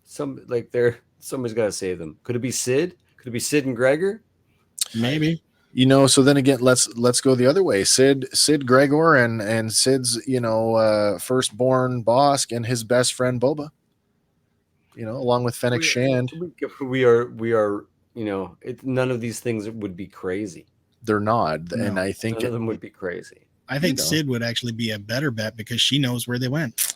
Somebody's got to save them. Could it be Sid? Could it be Sid and Gregor? Maybe. So then again, let's go the other way. Sid Gregor and Sid's firstborn Bosk and his best friend Boba. Along with Fennec Shand. We are. None of these things would be crazy. They're not, no. And I think none of them would be crazy. I think Sid would actually be a better bet because she knows where they went.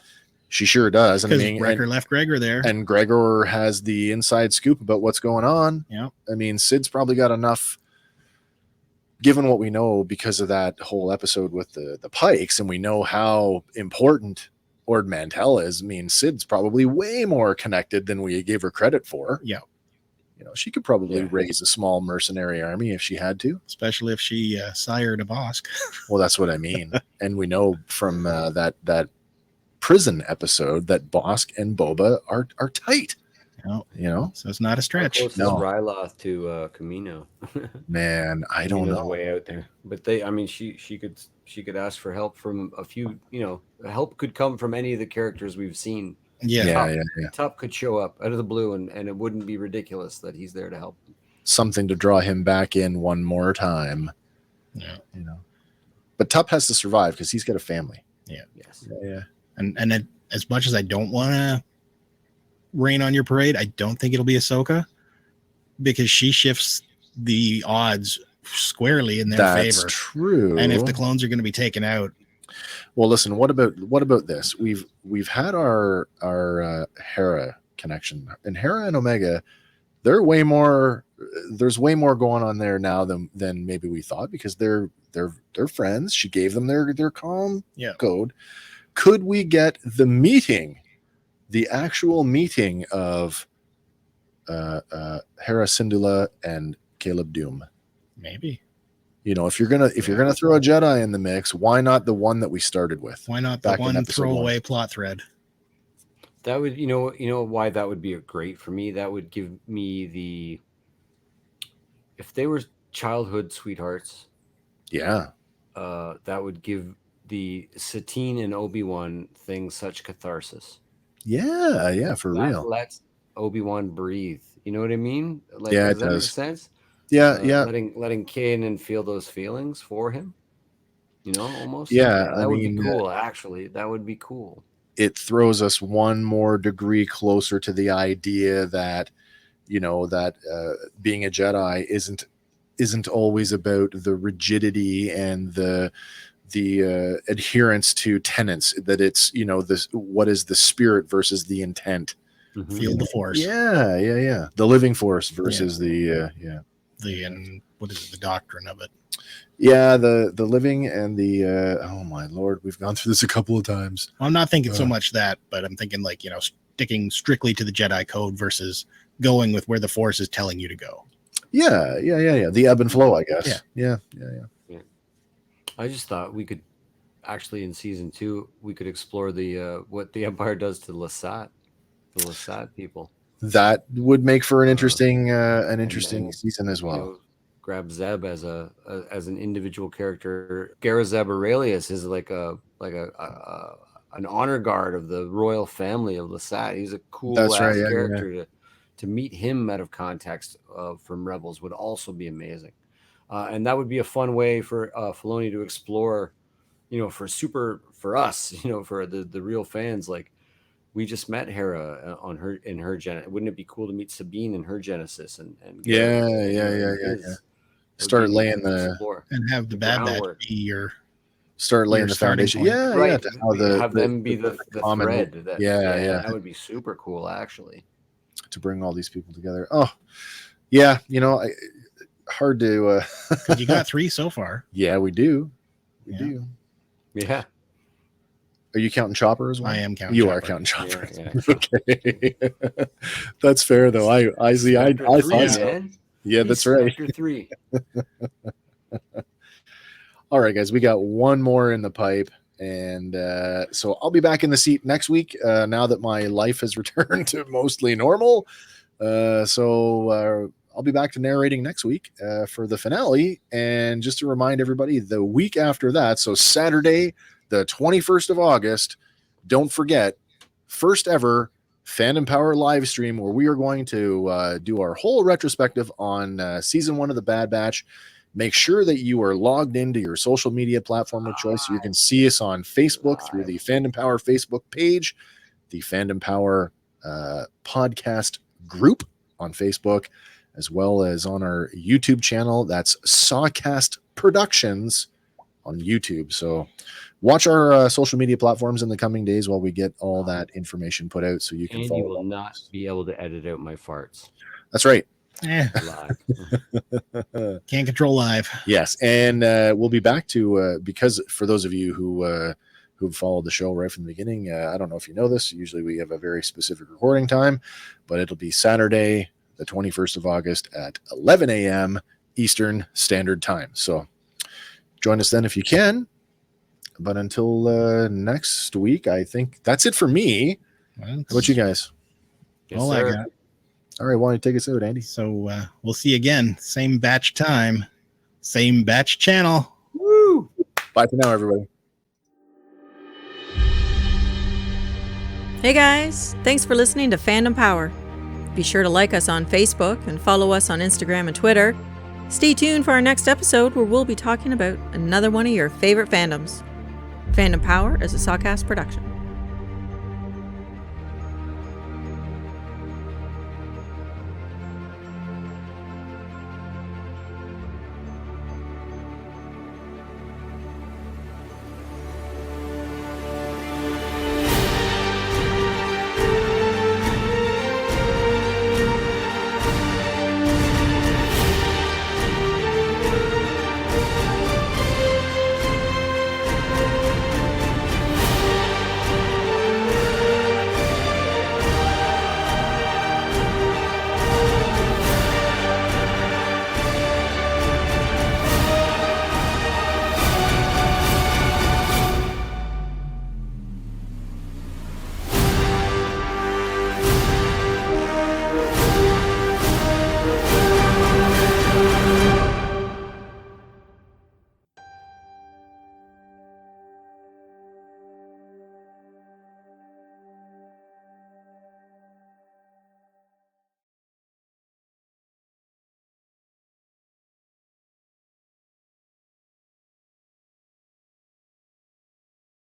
She sure does. Because Wrecker left Gregor there, and Gregor has the inside scoop about what's going on. Yeah, I mean, Sid's probably got enough, given what we know because of that whole episode with the Pikes, and we know how important Ord Mantell is. I mean, Sid's probably way more connected than we gave her credit for. Yeah. She could probably raise a small mercenary army if she had to. Especially if she sired a Bosk. Well, that's what I mean. And we know from that prison episode that Bosk and Boba are tight. So it's not a stretch. How close is Ryloth to Kamino? Man, I don't know. Way out there, but she could ask for help from a few. Help could come from any of the characters we've seen. Yeah. Top could show up out of the blue, and it wouldn't be ridiculous that he's there to help. Something to draw him back in one more time. Yeah. But Tup has to survive because he's got a family. Yeah. Yes. Yeah. And as much as I don't want to rain on your parade, I don't think it'll be Ahsoka because she shifts the odds squarely in their favor. That's true. And if the clones are going to be taken out. Well, listen, what about this? We've had our Hera connection, and Hera and Omega, there's way more going on there now than maybe we thought because they're friends. She gave them their comm code. Could we get the actual meeting of Hera Syndulla and Caleb Doom? Maybe. If you're gonna throw a Jedi in the mix, why not the one that we started with? Why not the one throwaway plot thread? That would, why that would be great for me. That would give me if they were childhood sweethearts. Yeah. That would give the Satine and Obi-Wan thing such catharsis. Yeah, for real. Let Obi-Wan breathe. You know what I mean? Like, yeah, does that make sense? Yeah. Letting Kanan feel those feelings for him. Almost. Yeah, that would be cool. Actually, that would be cool. It throws us one more degree closer to the idea that, being a Jedi isn't always about the rigidity and the adherence to tenets. That it's what is the spirit versus the intent. Mm-hmm. Feel the force. Yeah. The living force versus what is it, the doctrine of it? Yeah, the living and the oh my Lord, we've gone through this a couple of times. Well, I'm not thinking so much that, but I'm thinking sticking strictly to the Jedi code versus going with where the Force is telling you to go. Yeah. The ebb and flow, I guess. Yeah. I just thought we could actually in season 2 we could explore the what the Empire does to the Lasat people. That would make for an interesting season as well. Grab Zeb as an individual character. Garazeb Aurelius is like an honor guard of the royal family of Lasat. He's a cool character. To meet him out of context from Rebels would also be amazing, and that would be a fun way for Filoni to explore, for us, for the real fans. Like, we just met Hera in her Genesis. Wouldn't it be cool to meet Sabine in her Genesis and yeah. Start laying and have the Bad Batch be your start laying Your the starting foundation. point. Yeah, Right. yeah. To how Have them be the common- thread. That, yeah. That would be super cool, actually. To bring all these people together. Oh, yeah. Hard to. 'Cause you got 3 so far. Yeah, we do. We Yeah. do. Yeah. Are you counting Chopper as well? I am counting. You Chopper. are counting Chopper. Yeah. Okay. That's fair though. I see. I Chapter three, thought so. man. Yeah, that's right. Chapter 3. All right, guys, we got one more in the pipe, and so I'll be back in the seat next week. Now that my life has returned to mostly normal, so I'll be back to narrating next week for the finale. And just to remind everybody, the week after that, so Saturday, the 21st of August, don't forget, first ever Fandom Power live stream where we are going to do our whole retrospective on season 1 of the Bad Batch. Make sure that you are logged into your social media platform of choice so you can see us on Facebook through the Fandom Power Facebook page, the Fandom Power podcast group on Facebook, as well as on our YouTube channel. That's Sawcast Productions on YouTube. So watch our social media platforms in the coming days while we get all that information put out so you can And follow. you will not be able to edit out my farts. That's right. Live. Can't control live. Yes, and we'll be back to because for those of you who've followed the show right from the beginning, I don't know if you know this. Usually we have a very specific recording time, but it'll be Saturday, the 21st of August at 11 a.m. Eastern Standard Time. So join us then if you can. But until next week, I think that's it for me. How about you guys? Yes, All sir. I got. All right, why don't you take us out, Andy? So we'll see you again. Same batch time, same batch channel. Woo! Bye for now, everybody. Hey guys, thanks for listening to Fandom Power. Be sure to like us on Facebook and follow us on Instagram and Twitter. Stay tuned for our next episode where we'll be talking about another one of your favorite fandoms. Fandom Power is a Sawcast production.